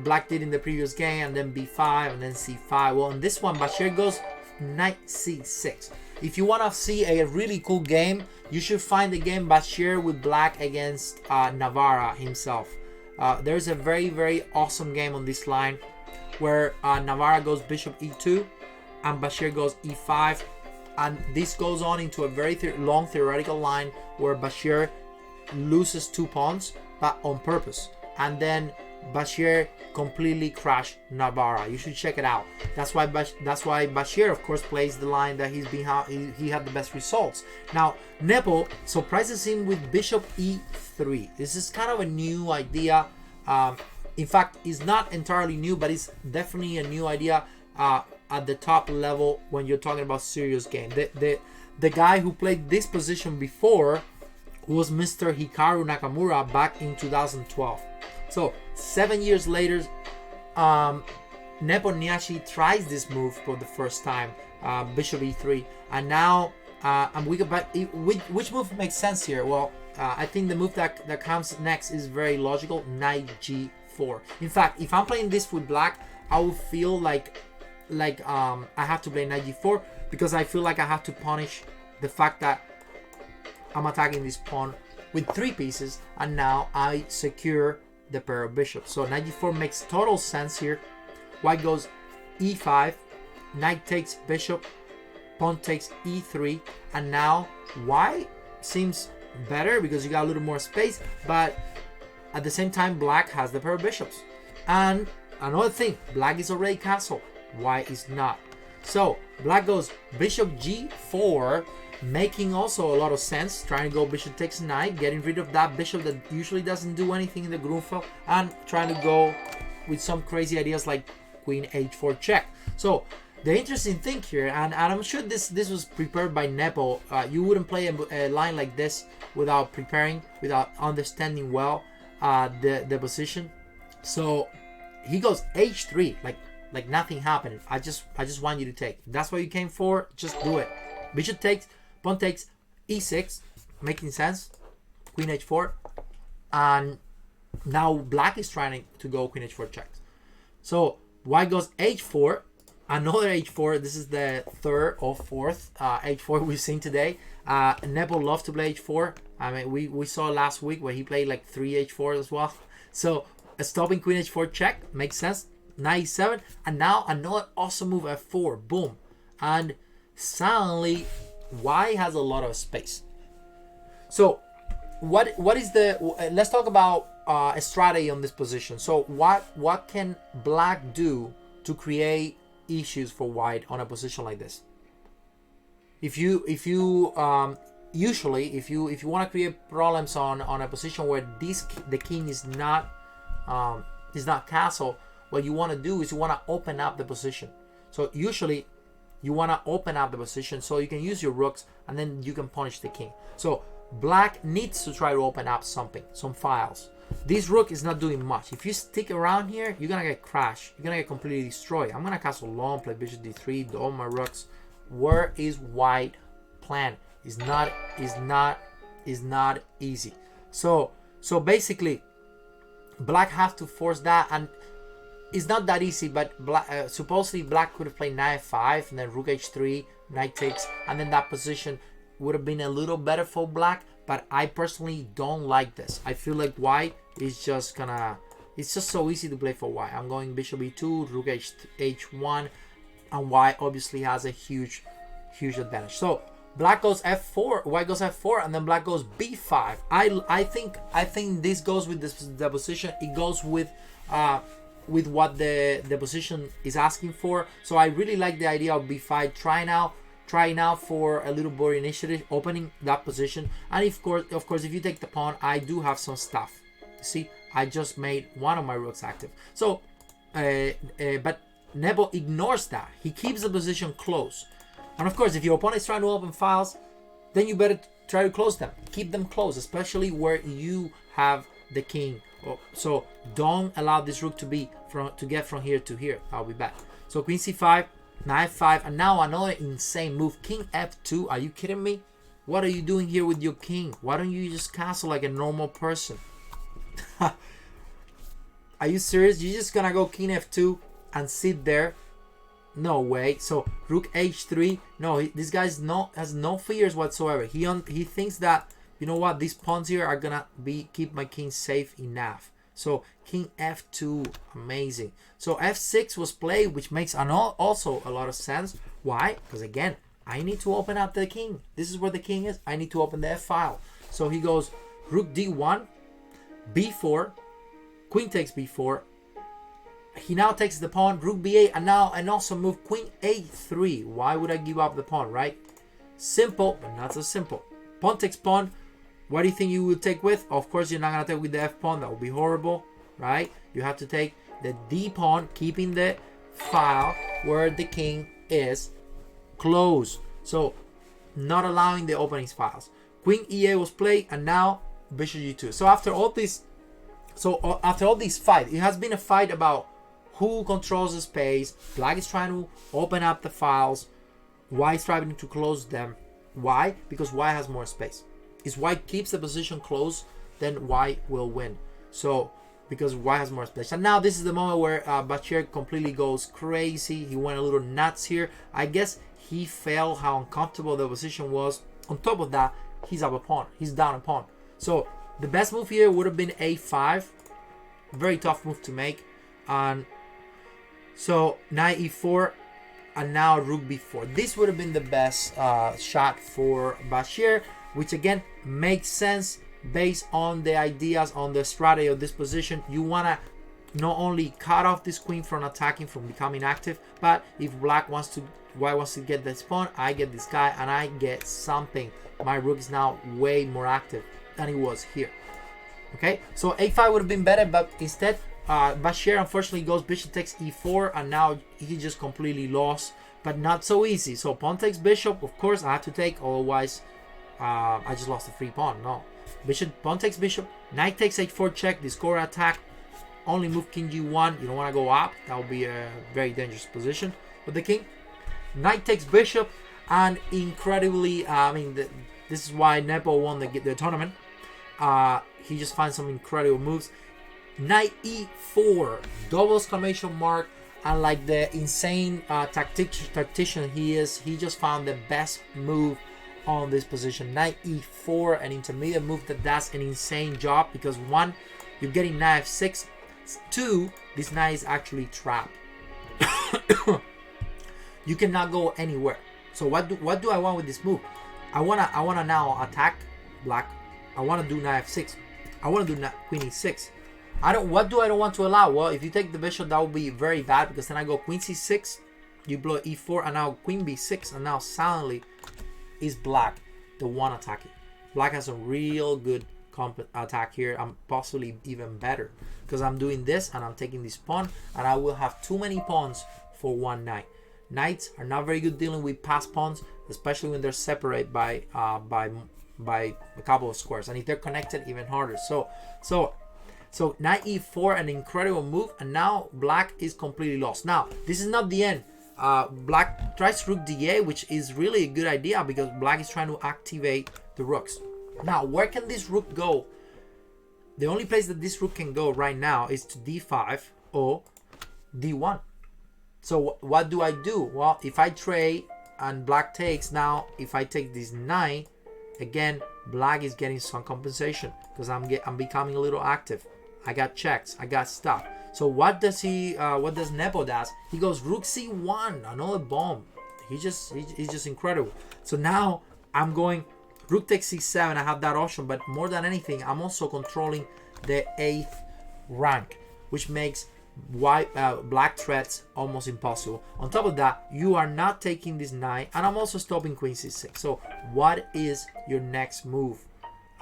black did in the previous game, and then b5 and then c5. Well, in this one, Bashir goes knight c6. If you want to see a really cool game, you should find the game Bashir with black against Navarra himself. There's a very, very awesome game on this line where Navarra goes bishop e2 and Bashir goes e5. And this goes on into a very long theoretical line where Bashir loses 2 pawns, but on purpose. And then Bashir completely crashed Navarra. You should check it out. That's why Bashir, of course, plays the line that he had the best results. Now Nepo surprises him with bishop e3. This is kind of a new idea. In fact, it's not entirely new, but it's definitely a new idea at the top level when you're talking about serious game. The guy who played this position before was Mr. Hikaru Nakamura back in 2012. So 7 years later, Nepomniachtchi tries this move for the first time, bishop e3, and now which move makes sense here? Well, I think the move that comes next is very logical, knight g4. In fact, if I'm playing this with black, I will feel like I have to play knight g4 because I feel like I have to punish the fact that I'm attacking this pawn with 3 pieces, and now I secure the pair of bishops. So knight g4 makes total sense here. white goes e5, knight takes bishop, pawn takes e3, and now white seems better because you got a little more space, but at the same time black has the pair of bishops. And another thing, black is already castle, white is not. So black goes bishop g4, making also a lot of sense, trying to go bishop takes knight, getting rid of that bishop that usually doesn't do anything in the Grunfeld, and trying to go with some crazy ideas like queen h4 check. So the interesting thing here, and I'm sure this was prepared by Nepo, you wouldn't play a line like this without preparing, without understanding well the position. So he goes h3, like nothing happened. I just want you to take. If that's what you came for, just do it. Bishop takes, pawn takes e6, making sense. Queen h4, and now black is trying to go queen h4 checks. So white goes h4, another h4. This is the third or fourth h4 we've seen today. Nepo loves to play h4. I mean, we saw last week where he played like 3 h4 as well. So stopping queen h4 check makes sense. Knight e7, and now another awesome move, f4, boom, and suddenly white has a lot of space. So what is the let's talk about a strategy on this position. So what can black do to create issues for white on a position like this? If you usually if you want to create problems on a position where the king is not castle, what you want to do is you want to open up the position. So usually you want to open up the position so you can use your rooks and then you can punish the king. So black needs to try to open up something, some files. This rook is not doing much. If you stick around here, you're gonna get crashed. You're gonna get completely destroyed. I'm gonna castle long, play bishop d3, all my rooks. Where is white plan? Is not easy. So basically black has to force that, and it's not that easy, but supposedly black could have played knight f5 and then rook h3, knight takes, and then that position would have been a little better for black, but I personally don't like this. I feel like white is just gonna, it's just so easy to play for white. I'm going bishop e2, rook h1, and white obviously has a huge advantage. So black goes f4, white goes f4, and then black goes b5. I think this goes with the position. It goes with what the position is asking for. So I really like the idea of b5. Try now for a little more initiative, opening that position. And of course, if you take the pawn, I do have some stuff. See, I just made one of my rooks active. So, but Nepo ignores that. He keeps the position close. And of course, if your opponent is trying to open files, then you better try to close them. Keep them close, especially where you have the king. So don't allow this rook to get from here to here. I'll be back. So queen c5, knight f5, and now another insane move, king f2. Are you kidding me? What are you doing here with your king? Why don't you just castle like a normal person? Are you serious? You're just gonna go king f2 and sit there? No way. So rook h3. No, this guy has no fears whatsoever. He thinks that, you know what, these pawns here are gonna keep my king safe enough. So king f2, amazing. So f6 was played, which makes also a lot of sense. Why? Because again, I need to open up the king. This is where the king is. I need to open the f file. So he goes rook d1, b4, queen takes b4. He now takes the pawn, rook b8, and also move queen a3. Why would I give up the pawn, right? Simple, but not so simple. Pawn takes pawn. What do you think you would take with? Of course, you're not going to take with the f pawn. That would be horrible, right? You have to take the d pawn, keeping the file where the king is closed. So, not allowing the opening files. Queen e8 was played, and now bishop g2. So after all these fights, it has been a fight about who controls the space. Black is trying to open up the files. White is trying to close them. Why? Because white has more space. If white keeps the position close, then white will win. So, because white has more space. And now this is the moment where Bashir completely goes crazy. He went a little nuts here. I guess he felt how uncomfortable the position was. On top of that, he's up a pawn. He's down a pawn. So, the best move here would have been a5. Very tough move to make. And So knight e4, and now rook b4. This would have been the best shot for Bashir, which again makes sense based on the ideas on the strategy of this position. You want to not only cut off this queen from attacking, from becoming active, but if white wants to get this pawn, I get this guy and I get something. My rook is now way more active than it was here. Okay, so a5 would have been better, but instead Bashir unfortunately goes bishop takes e4, and now he just completely lost, but not so easy. So pawn takes bishop, of course I have to take, otherwise I just lost the free pawn. No, bishop, pawn takes bishop, knight takes h4 check, this core attack, only move king g1, you don't want to go up, that would be a very dangerous position with the king. Knight takes bishop, and incredibly, this is why Nepo won the tournament. He just finds some incredible moves. Knight e4, double exclamation mark, and like the insane tactician he is, he just found the best move on this position. Knight e4, an intermediate move that does an insane job, because one, you're getting knight f6, two, this knight is actually trapped. You cannot go anywhere. So what do I want with this move? I wanna now attack black. I wanna do knight f6. I wanna do queen e6. What do I don't want to allow? Well, if you take the bishop, that would be very bad, because then I go queen c6, you blow e4, and now queen b6, and now suddenly is black the one attacking. Black has a real good attack here. I'm possibly even better, because I'm doing this and I'm taking this pawn, and I will have too many pawns for one knight. Knights are not very good dealing with passed pawns, especially when they're separated by a couple of squares, and if they're connected, even harder. So knight e4, an incredible move, and now black is completely lost. Now this is not the end. Black tries rook da, which is really a good idea, because black is trying to activate the rooks. Now where can this rook go? The only place that this rook can go right now is to d5 or d1. So what do I do? Well, if I trade and black takes, now if I take this knight, again black is getting some compensation, because I'm becoming a little active. I got checks, I got stuff. So what does Nepo does? He goes rook c1, another bomb. He's just incredible. So now I'm going rook takes c7. I have that option, but more than anything, I'm also controlling the 8th rank, which makes black threats almost impossible. On top of that, you are not taking this knight, and I'm also stopping queen c6. So what is your next move,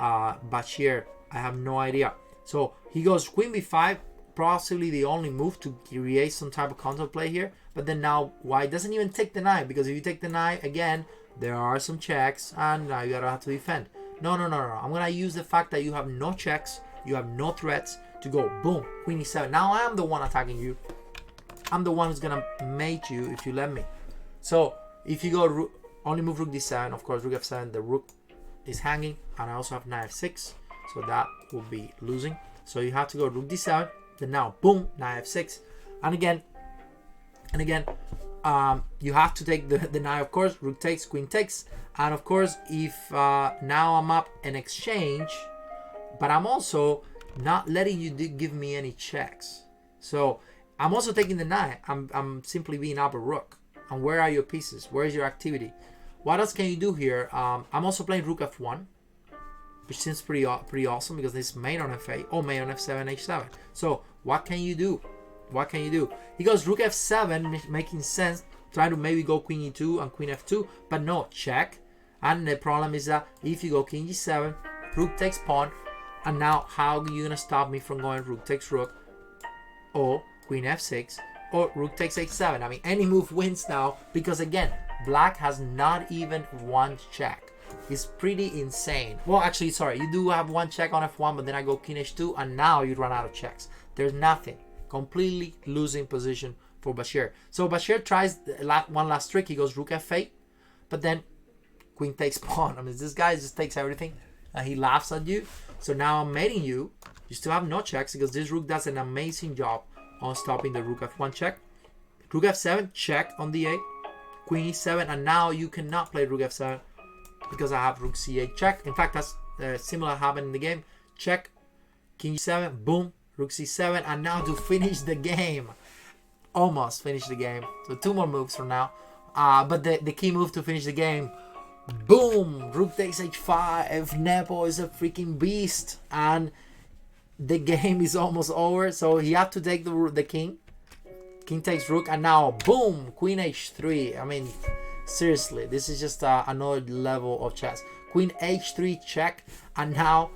Bashir? I have no idea. So he goes queen b5, possibly the only move to create some type of counterplay here. But then now white doesn't even take the knight, because if you take the knight, again, there are some checks, and now you gotta have to defend. No. I'm gonna use the fact that you have no checks, you have no threats, to go boom, queen e7. Now I am the one attacking you. I'm the one who's gonna mate you if you let me. So if you go only move rook d7, of course rook f7, the rook is hanging, and I also have knight f6, so that will be losing. So you have to go rook d7, then now boom, knight f6, and again you have to take the knight, of course. Rook takes, queen takes, and of course if now I'm up an exchange, but I'm also not letting you give me any checks. So I'm also taking the knight. I'm simply being up a rook. And where are your pieces? Where is your activity? What else can you do here? I'm also playing rook f1, which seems pretty awesome, because this is mate on f8 or mate on f7, h7. So what can you do? What can you do? He goes rook f7, making sense, trying to maybe go queen e2 and queen f2, but no, check. And the problem is that if you go king g7, rook takes pawn, and now how are you gonna stop me from going rook takes rook, or queen f6, or rook takes h7? I mean, any move wins now, because again, black has not even one check. It's pretty insane. Well, actually, sorry, you do have one check on f1, but then I go king h2, and now you run out of checks. There's nothing. Completely losing position for Bashir. So Bashir tries one last trick. He goes rook f8, but then queen takes pawn. I mean, this guy just takes everything, and he laughs at you. So now I'm mating you. You still have no checks, because this rook does an amazing job on stopping the rook f1 check. Rook f7 check on the 8, queen e7, and now you cannot play rook f7 because I have rook c8 check. In fact, that's similar happened in the game. Check, king e7, boom, rook c7, and now to finish the game, almost finished the game. So 2 more moves from now. But the key move to finish the game, boom, rook takes h5. Nepo is a freaking beast, and the game is almost over. So he had to take the king. King takes rook, and now boom, queen h3. I mean, seriously, this is just another level of chess. Queen h3 check, and now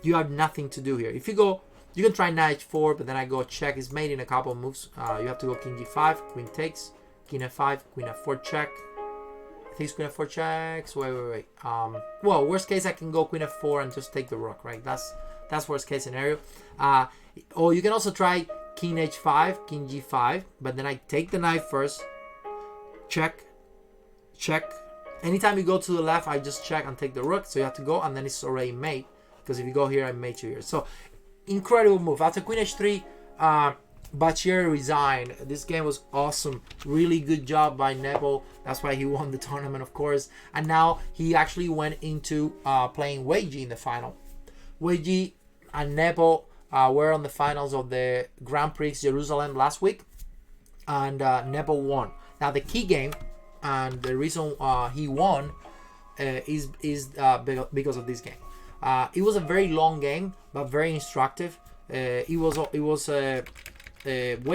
you have nothing to do here. If you go, you can try knight h4, but then I go check. Is made in a couple of moves. You have to go king g5, queen takes, king f5, queen f4 check. I think it's queen f4 checks. Wait. Well, worst case I can go queen f4 and just take the rook, right? That's worst case scenario. Or you can also try king h5, king g5, but then I take the knight first, check. Anytime you go to the left, I just check and take the rook. So you have to go, and then it's already mate, because if you go here, I mate you here. So incredible move. After queen h3, Bachir resigned. This game was awesome. Really good job by Nepo. That's why he won the tournament, of course. And now he actually went into playing Wei Ji in the final. Wei Ji and Nepo were on the finals of the Grand Prix Jerusalem last week, and Nepo won. Now the key game, and the reason he won is because of this game. It was a very long game, but very instructive. Wei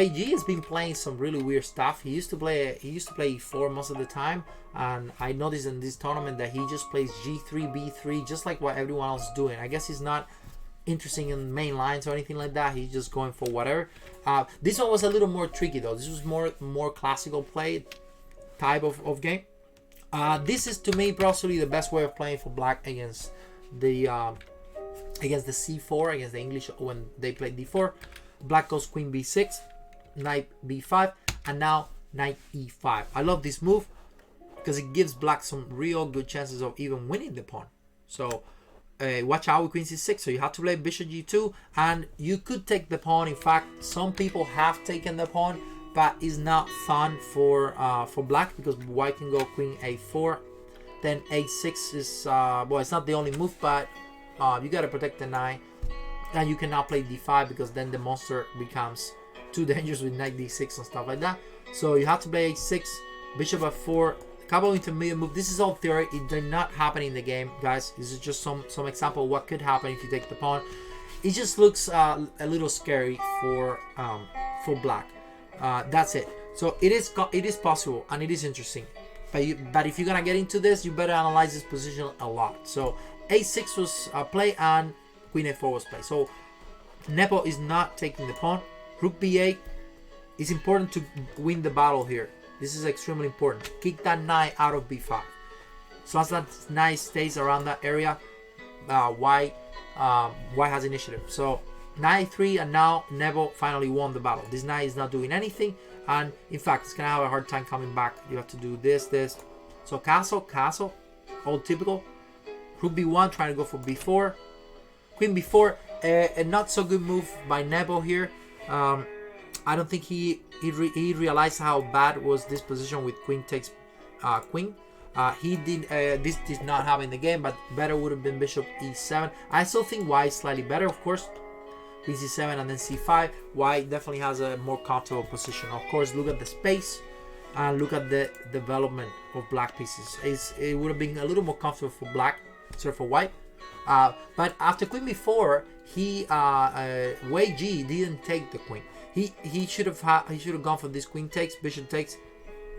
Ji has been playing some really weird stuff. He used to play e4 most of the time, and I noticed in this tournament that he just plays g3, b3, just like what everyone else is doing. I guess he's not interesting in main lines or anything like that. He's just going for whatever. This one was a little more tricky though. This was more classical play type of game. This is to me possibly the best way of playing for black against the c4, against the English when they play d4. Black goes queen b6, knight b5, and now knight e5. I love this move because it gives black some real good chances of even winning the pawn. So watch out with queen c6. So you have to play bishop g2, and you could take the pawn. In fact, some people have taken the pawn, but it's not fun for black because white can go queen a4. Then a6 is well, it's not the only move, but you gotta protect the knight, and you cannot play d5 because then the monster becomes too dangerous with knight d6 and stuff like that. So you have to play a6, bishop f4. Couple intermediate move. This is all theory. It did not happen in the game, guys. This is just some example of what could happen if you take the pawn. It just looks a little scary for black. That's it. So it is possible, and it is interesting. But if you're gonna get into this, you better analyze this position a lot. So a6 was play, and queen a4 was play. So Nepo is not taking the pawn. Rook b8 is important to win the battle here. This is extremely important. Kick that knight out of b5. So as that knight stays around that area, white has initiative. So knight 3, and now Nepo finally won the battle. This knight is not doing anything, and in fact, it's gonna have a hard time coming back. You have to do this. So castle, all typical. Rook b1, trying to go for b4. Queen b4, a not so good move by Nepo here. I don't think he realized how bad was this position with queen takes queen. This did not happen in the game, but better would have been bishop e7. I still think white is slightly better, of course. Queen c7 and then c5. White definitely has a more comfortable position. Of course, look at the space and look at the development of black pieces. It would have been a little more comfortable for black, sorry, for white. But after queen b4, Wei Ji didn't take the queen. He should have gone for this queen takes, bishop takes,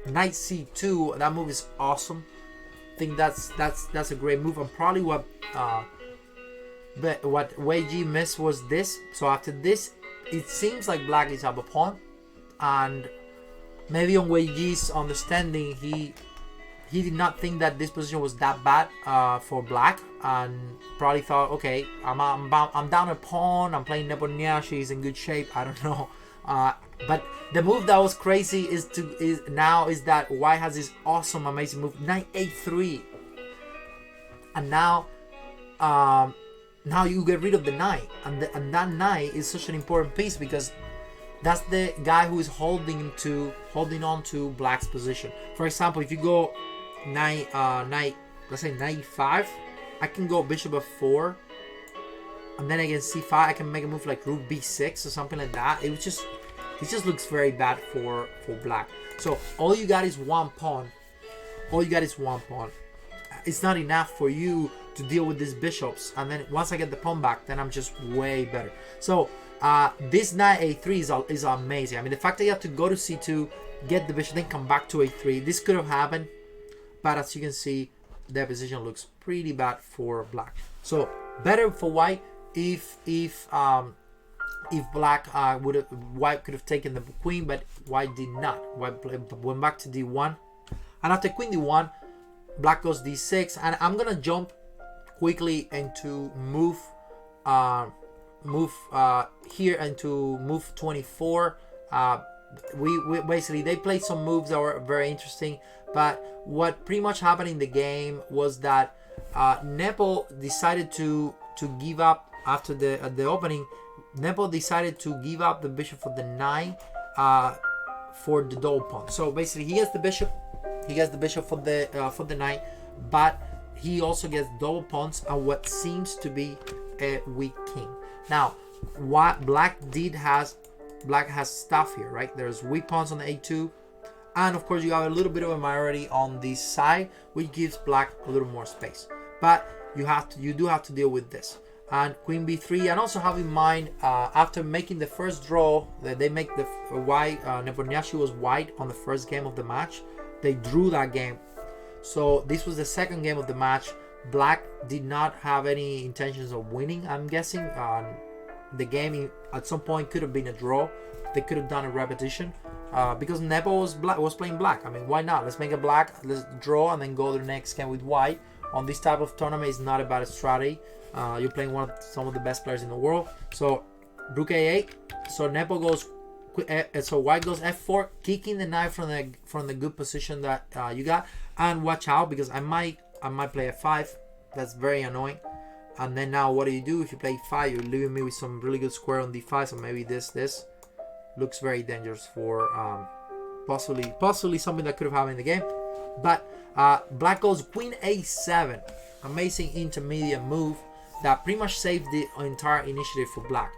knight c2. That move is awesome. I think that's a great move. And probably what Wei Ji missed was this. So after this, it seems like black is up a pawn, and maybe on Wei Ji's understanding, he did not think that this position was that bad for black, and probably thought, okay, I'm down a pawn. I'm playing Nepomniachtchi. He's in good shape. I don't know. But the move that was crazy is that white has this awesome, amazing move, knight a3, and now you get rid of the knight, and that knight is such an important piece because that's the guy who is holding on to black's position. For example, if you go let's say knight 5, I can go bishop f4, and then against c5 I can make a move like rook b6 or something like that. It was just It just looks very bad for black. So all you got is one pawn. All you got is one pawn. It's not enough for you to deal with these bishops. And then once I get the pawn back, then I'm just way better. So this knight a3 is amazing. I mean, the fact that you have to go to c2, get the bishop, then come back to a3. This could have happened. But as you can see, their position looks pretty bad for black. So better for white if black white could have taken the queen, but white did not. White went back to d1, and after queen d1, black goes d6, and I'm gonna jump quickly into move here into move 24. We basically, they played some moves that were very interesting, but what pretty much happened in the game was that Nepo decided to give up after the opening. Nepo decided to give up the bishop for the knight for the double pawn. So basically, he gets the bishop for the knight, but he also gets double pawns and what seems to be a weak king. Now, what black has stuff here, right? There's weak pawns on the a2, and of course you have a little bit of a minority on this side, which gives black a little more space. But you do have to deal with this. And queen b3, and also have in mind after making the first draw that they make the white, Nepomniachtchi was white on the first game of the match. They drew that game, so this was the second game of the match. Black did not have any intentions of winning, I'm guessing. The game at some point could have been a draw. They could have done a repetition because Nepo was playing black. I mean, why not? Let's make a black, let's draw, and then go to the next game with white. On this type of tournament, it's not a bad strategy. You're playing some of the best players in the world. So rook a8. So Nepo goes, so white goes f4, kicking the knight from the good position that you got. And watch out, because I might play f5. That's very annoying. And then now what do you do? If you play 5, you're leaving me with some really good square on d5. So maybe this looks very dangerous for possibly something that could have happened in the game. But black goes queen a7. Amazing intermediate move that pretty much saved the entire initiative for black.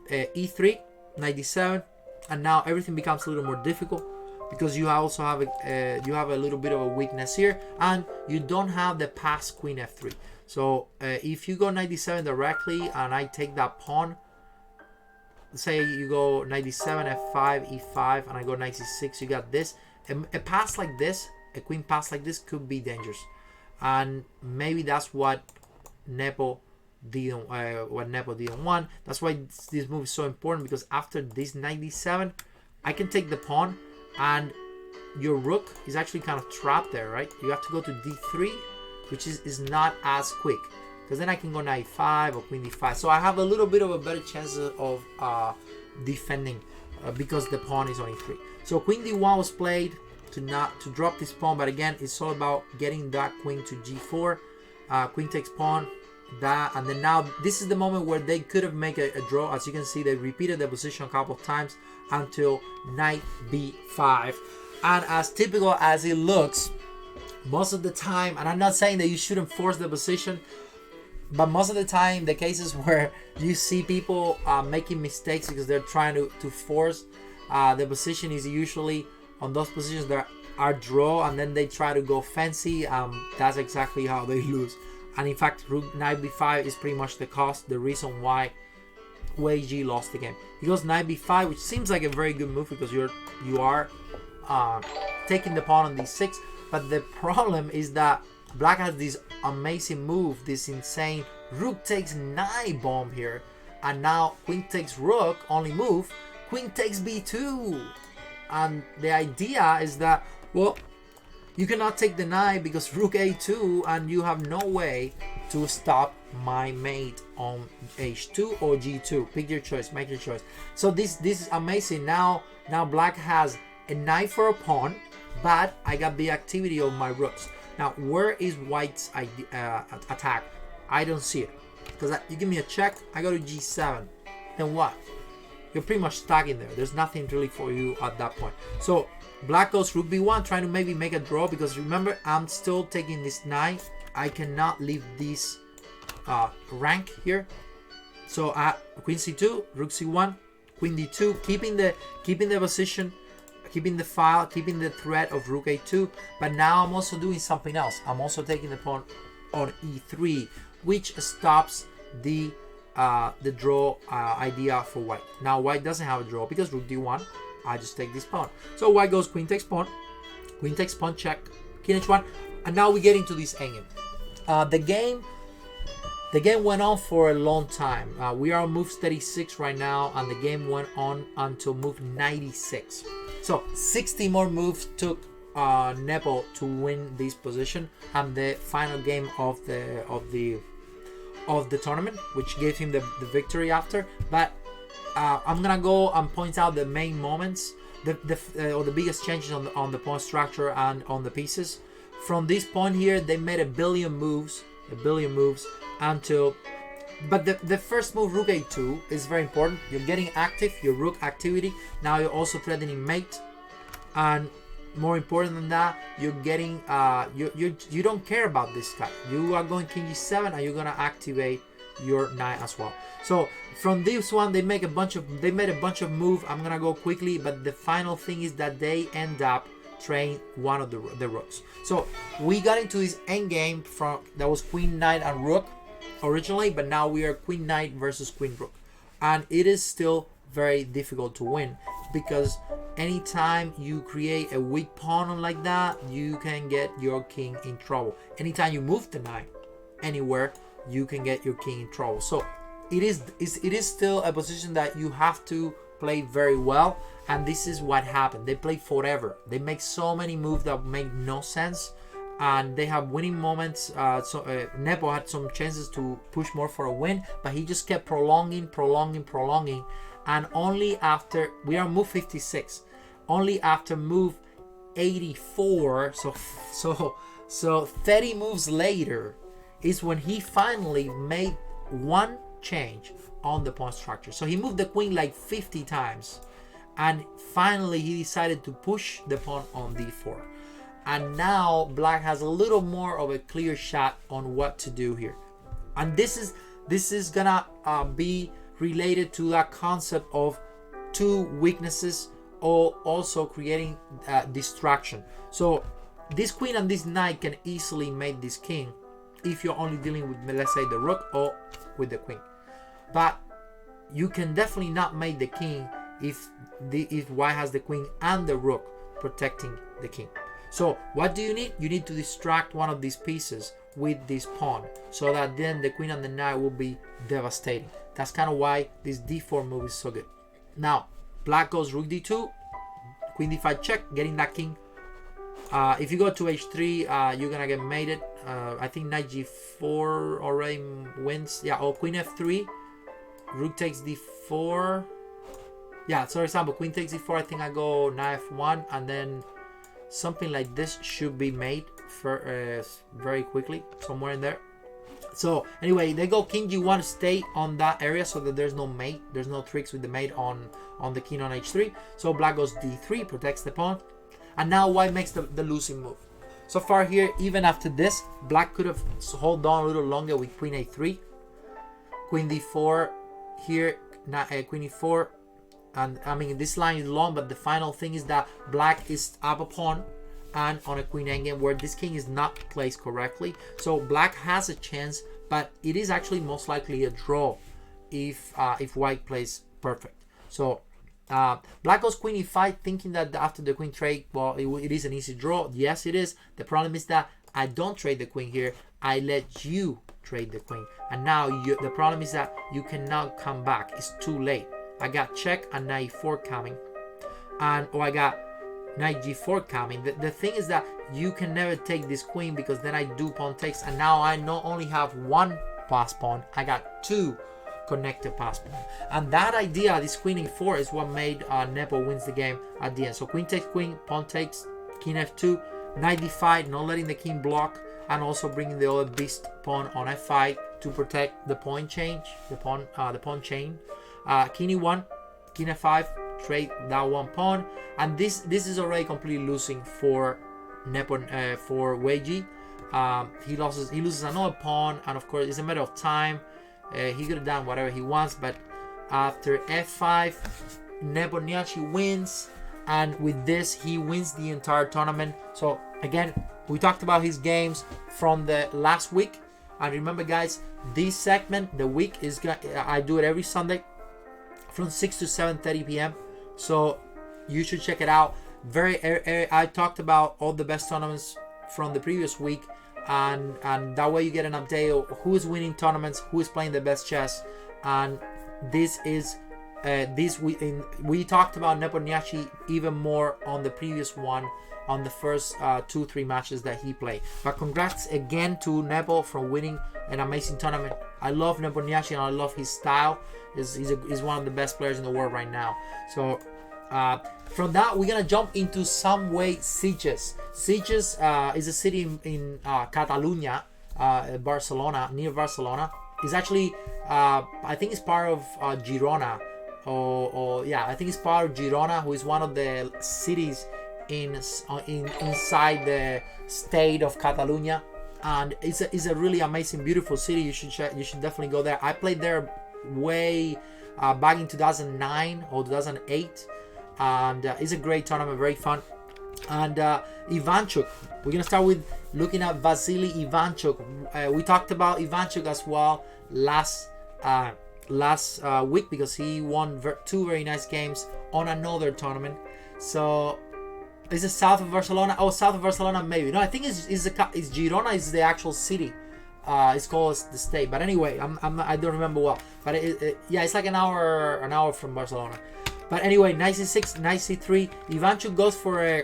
e3, knight d7, and now everything becomes a little more difficult because you also have a little bit of a weakness here, and you don't have the pass queen f3. So if you go knight d7 directly and I take that pawn, say you go knight d7, f5, e5, and I go knight c6, you got this. A pass like this, a queen pass like this could be dangerous, and maybe that's what Nepo didn't want. That's why this move is so important, because after this knight d7, I can take the pawn, and your rook is actually kind of trapped there, right? You have to go to d3, which is not as quick, because then I can go knight 5 or queen d5. So I have a little bit of a better chance of defending because the pawn is on e3. So queen d1 was played to drop this pawn, but again, it's all about getting that queen to g4. Queen takes pawn, that, and then now this is the moment where they could have made a draw. As you can see, they repeated the position a couple of times until knight b5. And as typical as it looks, most of the time, and I'm not saying that you shouldn't force the position, but most of the time, the cases where you see people making mistakes because they're trying to force the position is usually on those positions that are draw, and then they try to go fancy. That's exactly how they lose. And in fact, rook knight b5 is pretty much the reason why Wei Ji lost the game. He goes knight b5, which seems like a very good move because you are taking the pawn on d6. But the problem is that black has this amazing move, this insane rook takes knight bomb here, and now queen takes rook, only move, queen takes b2. And the idea is that, well, you cannot take the knight because rook a2, and you have no way to stop my mate on h2 or g2. Pick your choice, make your choice. So this is amazing. Now black has a knight for a pawn, but I got the activity of my rooks. Now, where is white's attack? I don't see it. Because you give me a check, I go to g7. Then what? You're pretty much stuck in there. There's nothing really for you at that point. So black goes rook b1, trying to maybe make a draw, because remember, I'm still taking this knight. I cannot leave this rank here. So queen c2, rook c1, queen d2, keeping the position, keeping the file, keeping the threat of rook a2. But now I'm also doing something else. I'm also taking the pawn on e3, which stops the draw idea for white. Now white doesn't have a draw because rook d1. I just take this pawn. So white goes queen takes pawn check, king h1, and now we get into this endgame. The game went on for a long time. We are on move 36 right now, and the game went on until move 96. So 60 more moves took Nepo to win this position, and the final game of the tournament, which gave him the victory after. But I'm gonna go and point out the main moments, or the biggest changes on the pawn structure and on the pieces. From this point here, they made a billion moves until. But the first move, rook a2, is very important. You're getting active, your rook activity. Now you're also threatening mate, and more important than that, you're getting you don't care about this guy. You are going king g7, and you're gonna activate your knight as well. So from this one, they made a bunch of moves. I'm gonna go quickly, but the final thing is that they end up training one of the rooks. So we got into this end game that was queen knight and rook originally, but now we are queen knight versus queen rook, and it is still very difficult to win, because anytime you create a weak pawn like that, you can get your king in trouble. Anytime you move the knight anywhere, you can get your king in trouble. So it is still a position that you have to play very well, and this is what happened. They play forever. They make so many moves that make no sense, and they have winning moments. Nepo had some chances to push more for a win, but he just kept prolonging, and only after we are move 56, only after move 84, so 30 moves later, is when he finally made one change on the pawn structure. So he moved the queen like 50 times, and finally he decided to push the pawn on d4. And now black has a little more of a clear shot on what to do here. And this is gonna be related to that concept of two weaknesses, or also creating distraction. So this queen and this knight can easily make this king if you're only dealing with, let's say, the rook or with the queen. But you can definitely not make the king if white has the queen and the rook protecting the king. So what do you need? You need to distract one of these pieces with this pawn, so that then the queen and the knight will be devastating. That's kind of why this d4 move is so good. Now black goes rook d2, queen d5 check, getting that king. If you go to h3, you're gonna get mated. I think knight g4 already wins. Yeah, or queen f3, rook takes d4. Yeah, so for example, queen takes d4. I think I go knight f1, and then something like this should be made for very quickly, somewhere in there. So anyway, they go king g1 to stay on that area, so that there's no mate, there's no tricks with the mate on the king on h3. So black goes d3, protects the pawn, and now white makes the losing move. So far here, even after this, black could have hold on a little longer with queen a3, queen d4 here, queen e4. And I mean, this line is long, but the final thing is that black is up a pawn and on a queen endgame where this king is not placed correctly. So black has a chance, but it is actually most likely a draw if white plays perfect. So black goes queen e5, thinking that after the queen trade, well, it is an easy draw. Yes, it is. The problem is that I don't trade the queen here. I let you trade the queen, and now the problem is that you cannot come back. It's too late. I got check and knight e4 coming, and I got knight g4 coming. The thing is that you can never take this queen, because then I do pawn takes, and now I not only have one pass pawn, I got two connected pass pawn. And that idea, this queen e4, is what made Nepo wins the game at the end. So queen takes queen, pawn takes, king f2, knight d5, not letting the king block, and also bringing the other beast pawn on f5 to protect the pawn chain. King e1, king f5, trade that one pawn, and this is already completely losing for Nepo, for Weiji. He loses another pawn, and of course it's a matter of time. He could have done whatever he wants, but After f5, Nepomniachtchi wins, and with this he wins the entire tournament. So again, we talked about his games from the last week, and remember guys, this segment, the week, is I do it every Sunday from 6 to 7:30 p.m. So you should check it out. I talked about all the best tournaments from the previous week, and that way you get an update of who is winning tournaments, who is playing the best chess. And this is we talked about Nepomniachtchi even more on the previous one, on the first 2-3 matches that he played. But congrats again to Nepo for winning an amazing tournament. I love Nepomniachtchi and I love his style. He's one of the best players in the world right now. So from that, we're gonna jump into Someway Sitges. Sitges is a city in Catalonia, Barcelona, near Barcelona. It's actually I think it's part of Girona, I think it's part of Girona, who is one of the cities inside the state of Catalonia, and it's a really amazing, beautiful city. You should definitely go there. I played there way back in 2009 or 2008, and it's a great tournament, very fun. And Ivanchuk, we're gonna start with looking at Vasily Ivanchuk. We talked about Ivanchuk as well last week, because he won 2 very nice games on another tournament. So is it south of Barcelona? Oh, south of Barcelona, maybe. No, I think it's Girona is the actual city. It's called the state. But anyway, I don't remember well. But it's like an hour from Barcelona. But anyway, knight c6, knight c3. Ivanchuk goes for a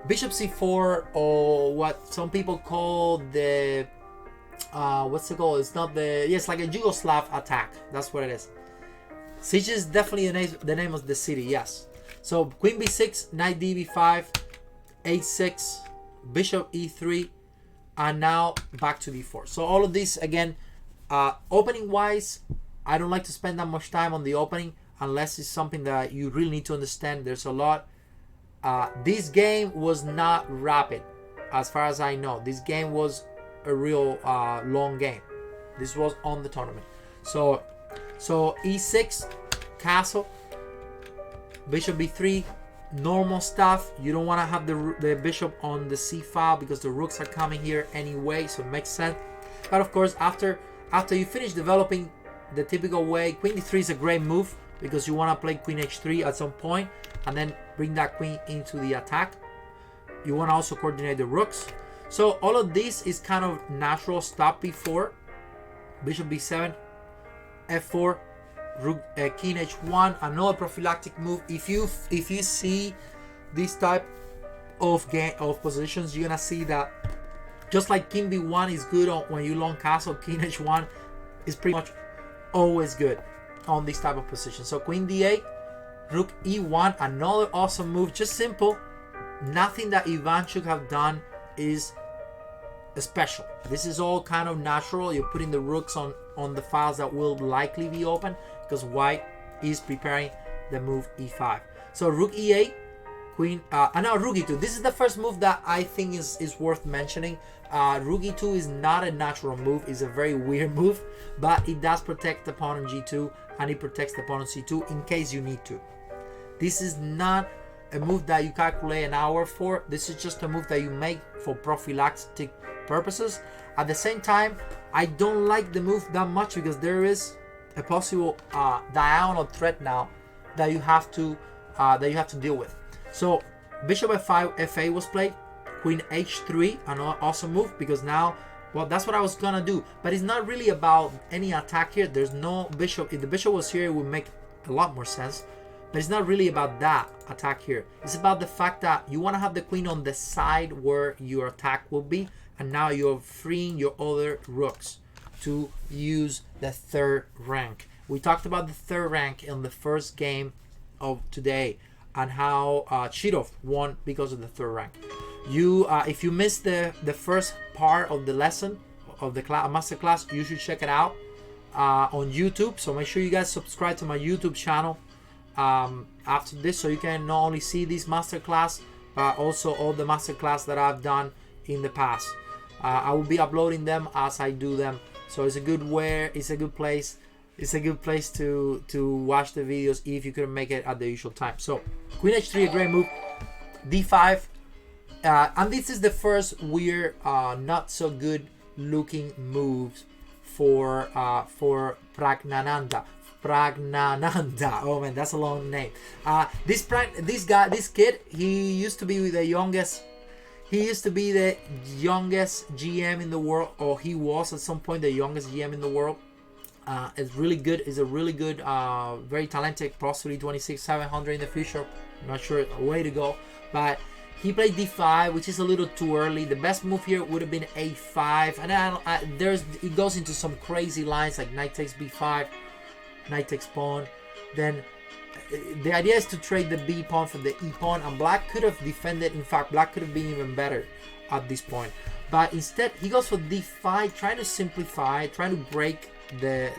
bishop c4, or what some people call the what's it called? It's not it's like a Yugoslav attack. That's what it is. Sitges is definitely the name of the city. Yes. So queen b6, knight db5, h6, bishop e3, and now back to d4. So all of this again, opening wise, I don't like to spend that much time on the opening unless it's something that you really need to understand. There's a lot. This game was not rapid, as far as I know. This game was a real long game. This was on the tournament. So e6, castle, bishop b3, normal stuff. You don't want to have the bishop on the c file because the rooks are coming here anyway, so it makes sense. But of course, after you finish developing the typical way, queen d3 is a great move because you want to play queen h3 at some point and then bring that queen into the attack. You want to also coordinate the rooks. So all of this is kind of natural stuff before. Bishop b7, f4, rook, king h1, another prophylactic move. If you see this type of positions, you're gonna see that just like king b1 is good when you long castle, king h1 is pretty much always good on this type of position. So queen d8, rook e1, another awesome move, just simple. Nothing that Ivanchuk have done is special. This is all kind of natural. You're putting the rooks on the files that will likely be open because white is preparing the move e5. So rook e8, queen, and now rook e2. This is the first move that I think is worth mentioning. Rook e2 is not a natural move. It's a very weird move, but it does protect the pawn on g2 and it protects the pawn on c2 in case you need to. This is not a move that you calculate an hour for. This is just a move that you make for prophylactic purposes. At the same time, I don't like the move that much because there is a possible diagonal threat now that you have to deal with. So bishop f5, f8 was played, queen h3, another awesome move because now, well, that's what I was gonna do, but it's not really about any attack here. There's no bishop. If the bishop was here, it would make a lot more sense. But it's not really about that attack here. It's about the fact that you want to have the queen on the side where your attack will be, and now you're freeing your other rooks to use the third rank. We talked about the third rank in the first game of today and how Chirov won because of the third rank. If you missed the first part of the lesson of the master class, you should check it out on YouTube. So make sure you guys subscribe to my YouTube channel after this, so you can not only see this masterclass but also all the masterclass that I've done in the past. I will be uploading them as I do them, so it's a good place it's a good place to watch the videos if you couldn't make it at the usual time. So queen h3, a great move. d5, and this is the first weird, not so good looking moves for Praggnanandhaa. Oh man, that's a long name. This kid, he used to be the youngest. He used to be the youngest GM in the world, or he was at some point the youngest GM in the world. It's really good. Is a really good, very talented, possibly 26,700 in the future. I'm not sure, a way to go. But he played d5, which is a little too early. The best move here would have been a5, and it goes into some crazy lines like knight takes b5, knight takes pawn. Then the idea is to trade the b pawn for the e pawn, and black could have defended. In fact, black could have been even better at this point. But instead, he goes for d5, trying to simplify, trying to break the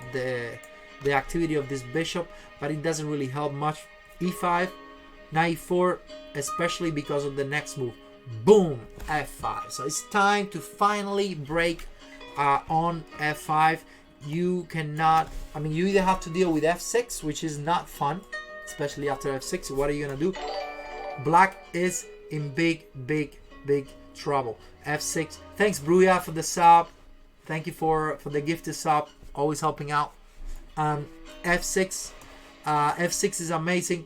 activity of this bishop, but it doesn't really help much. e5, knight e4, especially because of the next move. Boom, f5. So it's time to finally break on f5. You cannot, I mean, you either have to deal with f6, which is not fun, especially after f6. What are you gonna do? Black is in big trouble. f6. Thanks Bruya for the sub. Thank you for the gifted sub, always helping out. f6 f6 is amazing.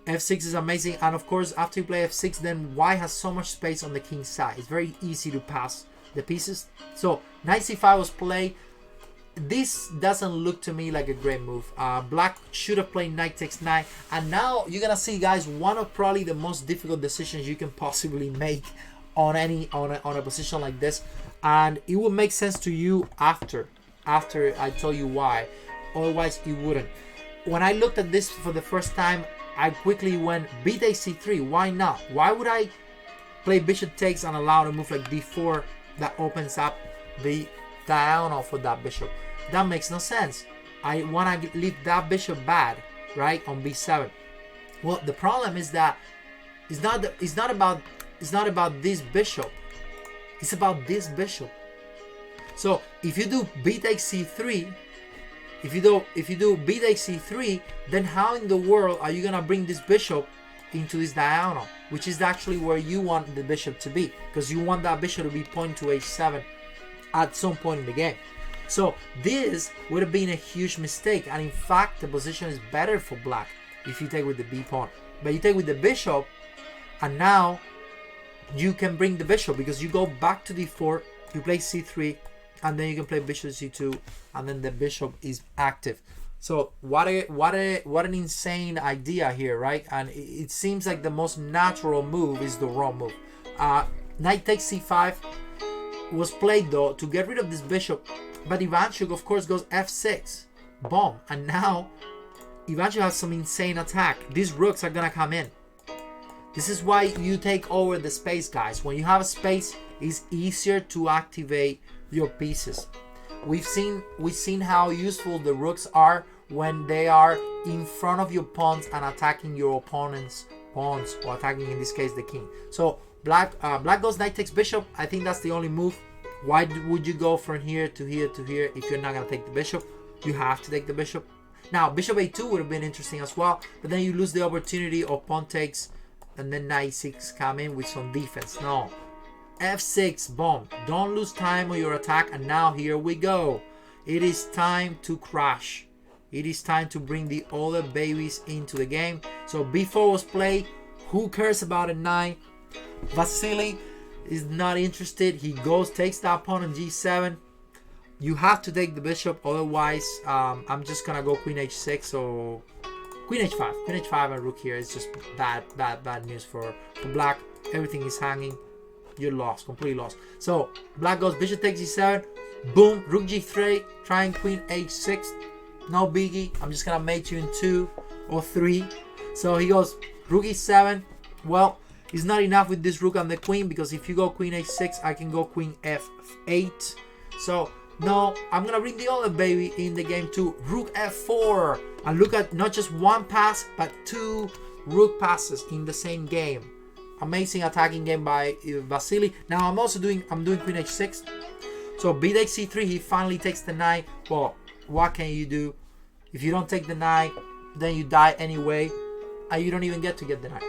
f6 is amazing, and of course after you play f6, then white has so much space on the king's side. It's very easy to pass the pieces. So knight c5 was played. This doesn't look to me like a great move. Black should have played knight takes 9, and now you're gonna see, guys, one of probably the most difficult decisions you can possibly make on a position like this, and it will make sense to you after I tell you why. Otherwise it wouldn't. When I looked at this for the first time, I quickly went b takes c3. Why not? Why would I play bishop takes and allow a move like d4 that opens up the diagonal for that bishop? That makes no sense. I want to leave that bishop bad, right, on b7. Well, the problem is that it's not about this bishop. It's about this bishop. So if you do b takes c3, if you do b takes c3, then how in the world are you gonna bring this bishop into this diagonal, which is actually where you want the bishop to be, because you want that bishop to be pointing to h7 at some point in the game. So this would have been a huge mistake, and in fact the position is better for black if you take with the b pawn. But you take with the bishop, and now you can bring the bishop because you go back to d4, you play c3, and then you can play bishop c2, and then the bishop is active. So what an insane idea here, right? And it seems like the most natural move is the wrong move. Knight takes c5 was played though to get rid of this bishop, but Ivanchuk of course goes f6, bomb, and now Ivanchuk has some insane attack. These rooks are gonna come in. This is why you take over the space, guys. When you have a space, it's easier to activate your pieces. We've seen how useful the rooks are when they are in front of your pawns and attacking your opponent's pawns, or attacking, in this case, the king. So black goes knight takes bishop. I think that's the only move. Why would you go from here to here to here if you're not gonna take the bishop? You have to take the bishop. Now bishop a2 would have been interesting as well, but then you lose the opportunity of pawn takes, and then knight 6 come in with some defense. No, f6, bomb. Don't lose time on your attack. And now here we go. It is time to crash. It is time to bring the other babies into the game. So b4 was played. Who cares about a 9? Vasily is not interested. He goes, takes that pawn on g7. You have to take the bishop, otherwise I'm just gonna go queen h6 or queen h5. Queen h5 and rook here is just bad news for black. Everything is hanging. You're lost, completely lost. So black goes bishop takes g7. Boom, rook g3, trying queen h6. No biggie. I'm just gonna mate you in 2 or 3. So he goes rook e7. Well, it's not enough with this rook and the queen, because if you go queen h6, I can go queen f8. So no, I'm gonna bring the other baby in the game too. Rook f4, and look at not just one pass but 2 rook passes in the same game. Amazing attacking game by Vasily. Now I'm doing queen h6. So b takes c3. He finally takes the knight. Well, what can you do If you don't take the knight, then you die anyway, and you don't even get the knight.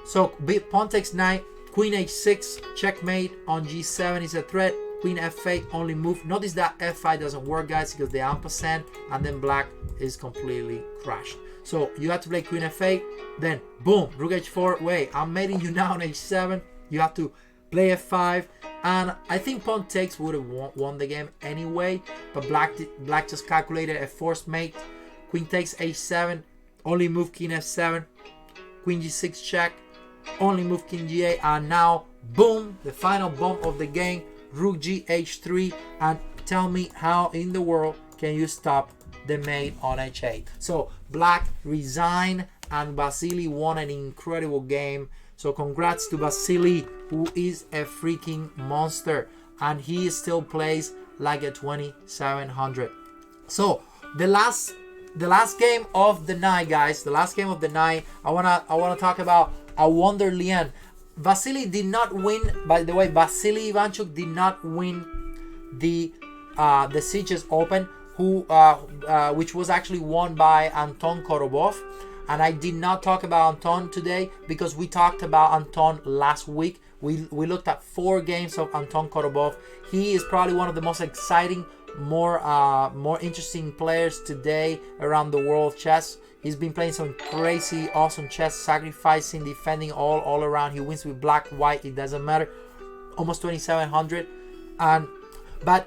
So pawn takes knight, queen h6, checkmate. On g7 is a threat. Queen f8, only move. Notice that f5 doesn't work, guys, because the ampersand, and then black is completely crashed. So you have to play queen f8, then boom, rook h4. Wait, I'm mating you now on h7. You have to play f5, and I think pawn takes would have won the game anyway, but black just calculated a forced mate. Queen takes h7, only move king f7, queen g6 check, only move king g8, and now boom, the final bomb of the game, rook g h3. And tell me, how in the world can you stop the mate on h8? So black resigned, and Vasily won an incredible game. So congrats to Vasily, who is a freaking monster, and he still plays like a 2700. So the last game of the night, guys, the last game of the night, I wanna talk about Awonder Lien. Vasily did not win, by the way. Vasily Ivanchuk did not win the Sitges Open, which was actually won by Anton Korobov. And I did not talk about Anton today because we talked about Anton last week. We looked at 4 games of Anton Korobov. He is probably one of the most exciting, more interesting players today around the world of chess. He's been playing some crazy, awesome chess, sacrificing, defending all around. He wins with black, white, it doesn't matter. Almost 2700. But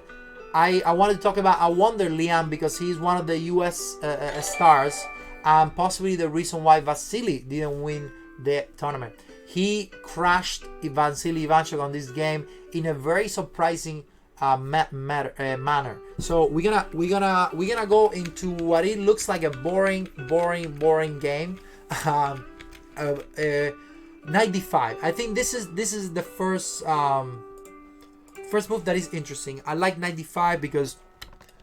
I wanted to talk about Awonder Lien because he's one of the US stars, and possibly the reason why Vasily didn't win the tournament. He crashed Vasily Ivanchuk on this game in a very surprising manner. So we're gonna go into what it looks like a boring game. Knight d5. I think this is the first move that is interesting. I like knight d5 because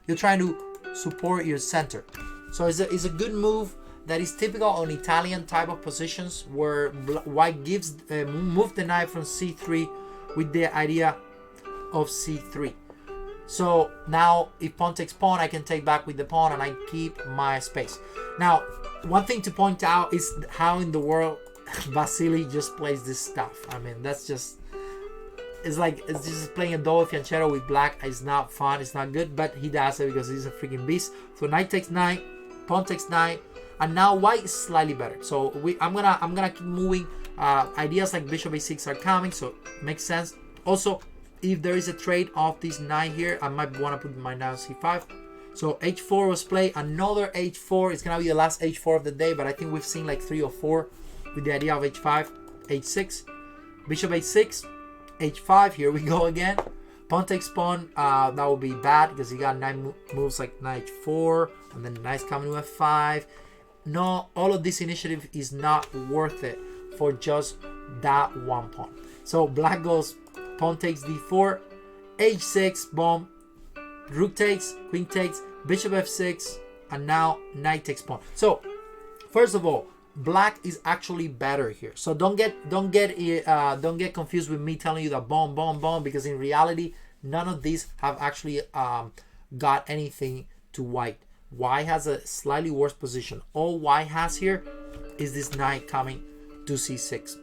you're trying to support your center. So it's a good move that is typical on Italian type of positions where white gives move the knight from c3 with the idea of c3. So now if pawn takes pawn, I can take back with the pawn and I keep my space. Now, one thing to point out is how in the world Vasily just plays this stuff. I mean, that's just, it's just playing a double fianchetto with black. It's not fun, it's not good, but he does it because he's a freaking beast. So knight takes knight, pawn takes knight, and now white is slightly better. So I'm gonna keep moving. Ideas like bishop a6 are coming, so it makes sense. Also, if there is a trade of this knight here, I might want to put my knight on c5. So h4 was played, another h4. It's gonna be the last h4 of the day, but I think we've seen like 3 or 4 with the idea of h5, h6, bishop h6, h5. Here we go again. Pawn takes pawn. That would be bad because he got 9 moves like knight h4, and then knight's coming to f5. No, all of this initiative is not worth it for just that one pawn. So black goes pawn takes d4, h6, bomb, rook takes, queen takes, bishop f6, and now knight takes pawn. So first of all, black is actually better here. So don't get confused with me telling you that bomb, because in reality, none of these have actually got anything to white. White has a slightly worse position. All white has here is this knight coming to c6.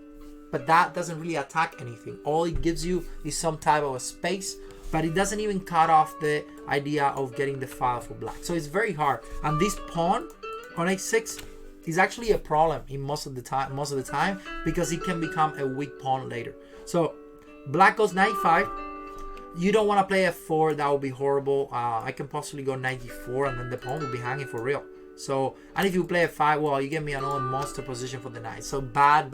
But that doesn't really attack anything. All it gives you is some type of a space, but it doesn't even cut off the idea of getting the file for black. So it's very hard. And this pawn on h6 is actually a problem in most of the time because it can become a weak pawn later. So black goes knight 5. You don't want to play f4, that would be horrible. I can possibly go knight d4 and then the pawn will be hanging for real. So, and if you play f5, well, you get me another monster position for the knight. So bad.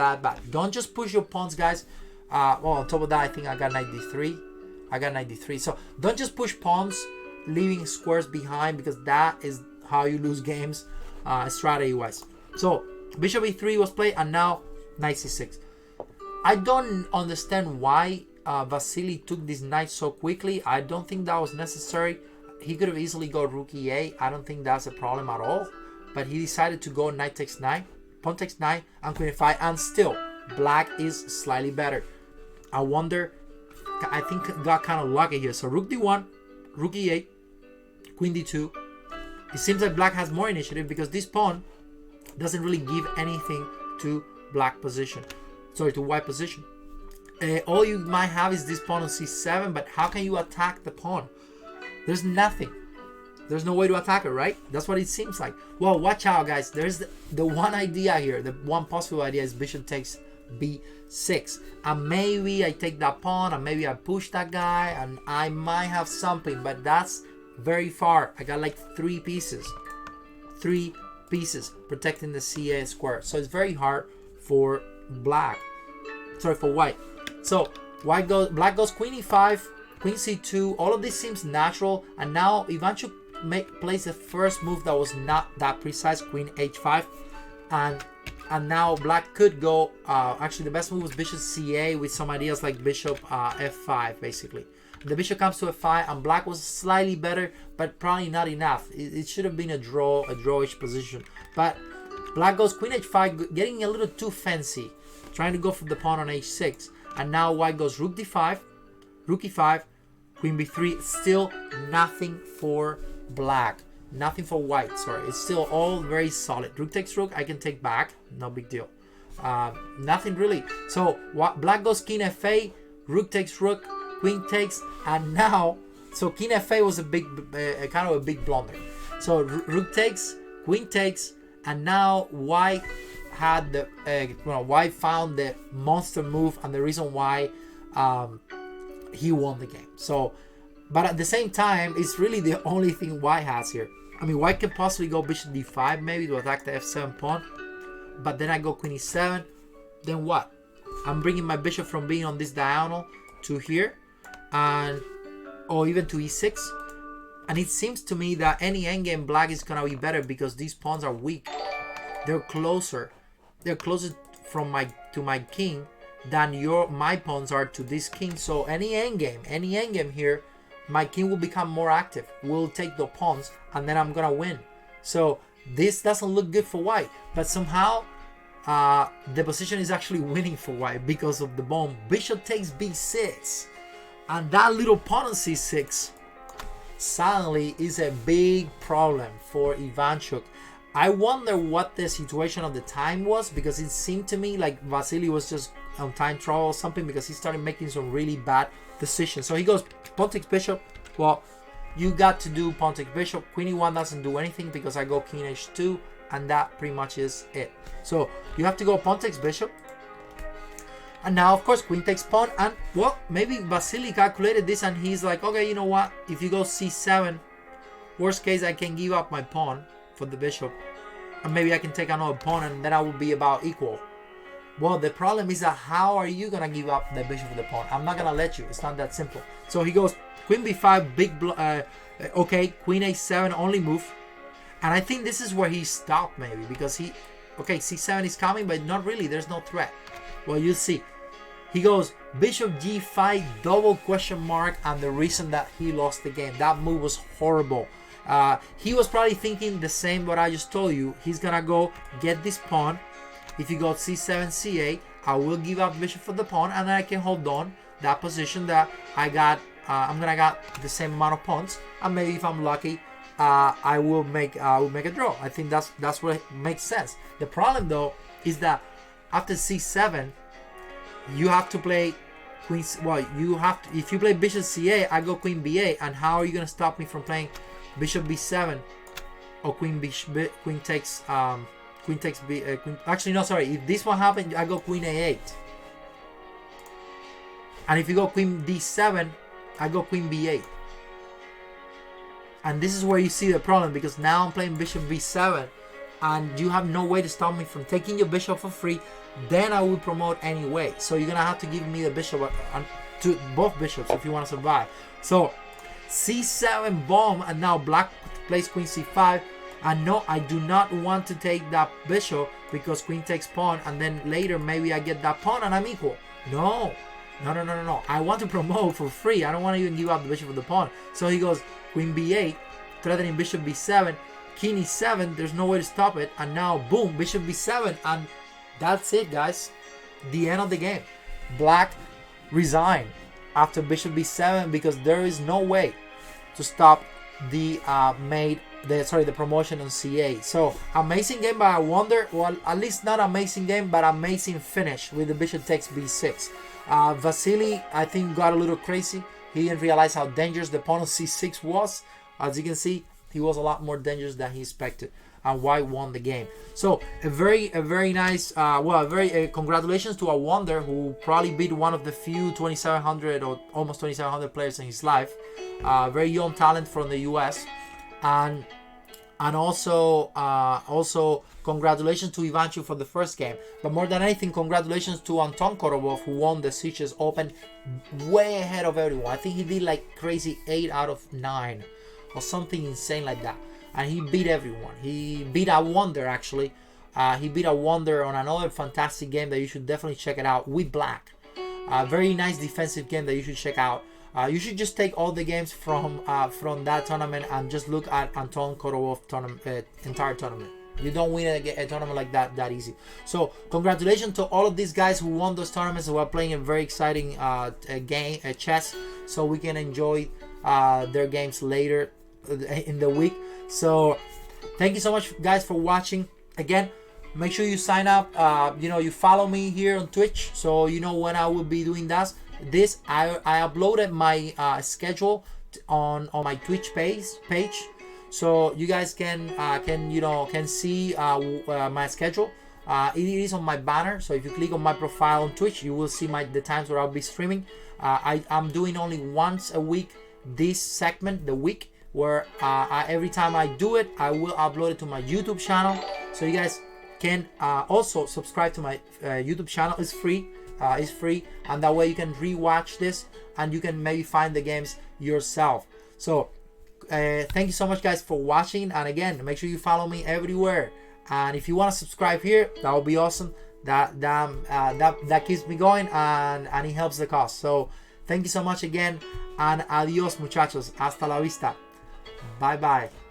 Don't just push your pawns, guys. Well, on top of that, I think I got knight d3. So don't just push pawns, leaving squares behind, because that is how you lose games strategy-wise. So bishop e3 was played, and now knight c6. I don't understand why Vasily took this knight so quickly. I don't think that was necessary. He could have easily go rook e8. I don't think that's a problem at all. But he decided to go knight takes knight, pawn takes knight, and queen f5. And still, black is slightly better. I wonder, I think got kind of lucky here. So rook d1, rook e8, queen d2, it seems like black has more initiative because this pawn doesn't really give anything to black position. Sorry, to white position. All you might have is this pawn on c7, but how can you attack the pawn? There's nothing. There's no way to attack it, right? That's what it seems like. Well, watch out, guys. There's the one idea here. The one possible idea is bishop takes b6. And maybe I take that pawn, and maybe I push that guy, and I might have something, but that's very far. I got like 3 pieces. 3 pieces protecting the CA square. So it's very hard for black. Sorry, for white. So black goes queen e5, queen c2. All of this seems natural, and now Ivanchuk plays the first move that was not that precise, queen h5, and now black could go. Actually, the best move was bishop ca with some ideas like bishop f5, basically. The bishop comes to f5, and black was slightly better, but probably not enough. It should have been a drawish position. But black goes queen h5, getting a little too fancy, trying to go for the pawn on h6. And now white goes rook d5, rook e5, queen b3. Still nothing for black. Nothing for white, sorry. It's still all very solid. Rook takes rook, I can take back. No big deal. Nothing really. So black goes king fa, rook takes rook, queen takes, and now, so king fa was a big, kind of a big blunder. So rook takes, queen takes, and now white had the, white found the monster move and the reason why he won the game. So, but at the same time, it's really the only thing white has here. I mean, white can possibly go bishop d5 maybe to attack the f7 pawn, but then I go queen e7. Then what? I'm bringing my bishop from being on this diagonal to here, and or even to e6. And it seems to me that any endgame black is gonna be better because these pawns are weak. They're closer. They're closer from to my king than my pawns are to this king. So any endgame here, my king will become more active. Will take the pawns, and then I'm gonna win. So this doesn't look good for white, but somehow the position is actually winning for white because of the bomb. Bishop takes b6, and that little pawn on c6 suddenly is a big problem for Ivanchuk. I wonder what the situation of the time was, because it seemed to me like Vasily was just on time trial or something, because he started making some really bad decisions. So he goes pawn takes bishop. Well, you got to do pawn takes bishop. Queen e1 doesn't do anything because I go king h2, and that pretty much is it. So you have to go pawn takes bishop. And now, of course, queen takes pawn. And, well, maybe Vasily calculated this and he's like, okay, you know what? If you go c7, worst case, I can give up my pawn for the bishop. And maybe I can take another pawn and then I will be about equal. Well, the problem is that how are you going to give up the bishop for the pawn? I'm not going to let you. It's not that simple. So he goes queen b5, okay, queen a7, only move. And I think this is where he stopped maybe, because okay, c7 is coming, but not really. There's no threat. Well, you'll see. He goes bishop g5, double question mark, and the reason that he lost the game. That move was horrible. He was probably thinking the same what I just told you. He's gonna go get this pawn. If you go c7, c8, I will give up bishop for the pawn, and then I can hold on that position that I got. I'm gonna get the same amount of pawns, and maybe if I'm lucky, I will make a draw. I think that's what makes sense. The problem though is that after c7, you have to play queen. Well, you have to. If you play bishop c8, I go queen b8, and how are you gonna stop me from playing bishop b7 or queen takes b? Actually, no, sorry. If this one happened, I go queen a8, and if you go queen d7, I go queen b8. And this is where you see the problem, because now I'm playing bishop b7, and you have no way to stop me from taking your bishop for free. Then I will promote anyway. So you're gonna have to give me the bishop to both bishops if you want to survive. So c7 bomb, and now black plays queen c5. And no, I do not want to take that bishop because queen takes pawn, and then later maybe I get that pawn and I'm equal. No. I want to promote for free. I don't want to even give up the bishop for the pawn. So he goes queen b8, threatening bishop b7, king e7. There's no way to stop it. And now, boom, bishop b7, and that's it, guys. The end of the game. Black resigned after bishop b7 because there is no way to stop the mate the promotion on CA. So amazing game by Wonder. Well, at least not amazing game, but amazing finish with the bishop takes b6. Vasily, I think, got a little crazy. He didn't realize how dangerous the pawn on c6 was. As you can see, he was a lot more dangerous than he expected, and White won the game. So a very nice, congratulations to a Wonder who probably beat one of the few 2700 or almost 2700 players in his life. Very young talent from the US, and also congratulations to Ivanchuk for the first game. But more than anything, congratulations to Anton Korobov, who won the Seychelles Open way ahead of everyone. I think he did like crazy 8 out of 9 or something insane like that, and he beat everyone. He beat a Wonder actually. He beat a Wonder on another fantastic game that you should definitely check it out with Black. Very nice defensive game that you should check out. You should just take all the games from that tournament and just look at Anton Korobov entire tournament. You don't win a tournament like that easy. So congratulations to all of these guys who won those tournaments, who are playing a very exciting game, chess, so we can enjoy their games later in the week. So thank you so much, guys, for watching. Again, make sure you sign up. You follow me here on Twitch, so you know when I will be doing that. I uploaded my schedule on my Twitch page, so you guys can see my schedule. It is on my banner, so if you click on my profile on Twitch, you will see the times where I'll be streaming. I'm doing only once a week this segment, the week, where every time I do it, I will upload it to my YouTube channel, so you guys can also subscribe to my YouTube channel. It's free. And that way you can rewatch this and you can maybe find the games yourself. So thank you so much, guys, for watching, and again, make sure you follow me everywhere, and if you want to subscribe here, that would be awesome. That keeps me going, and it helps the cause. So thank you so much again, and adios muchachos, hasta la vista, bye bye.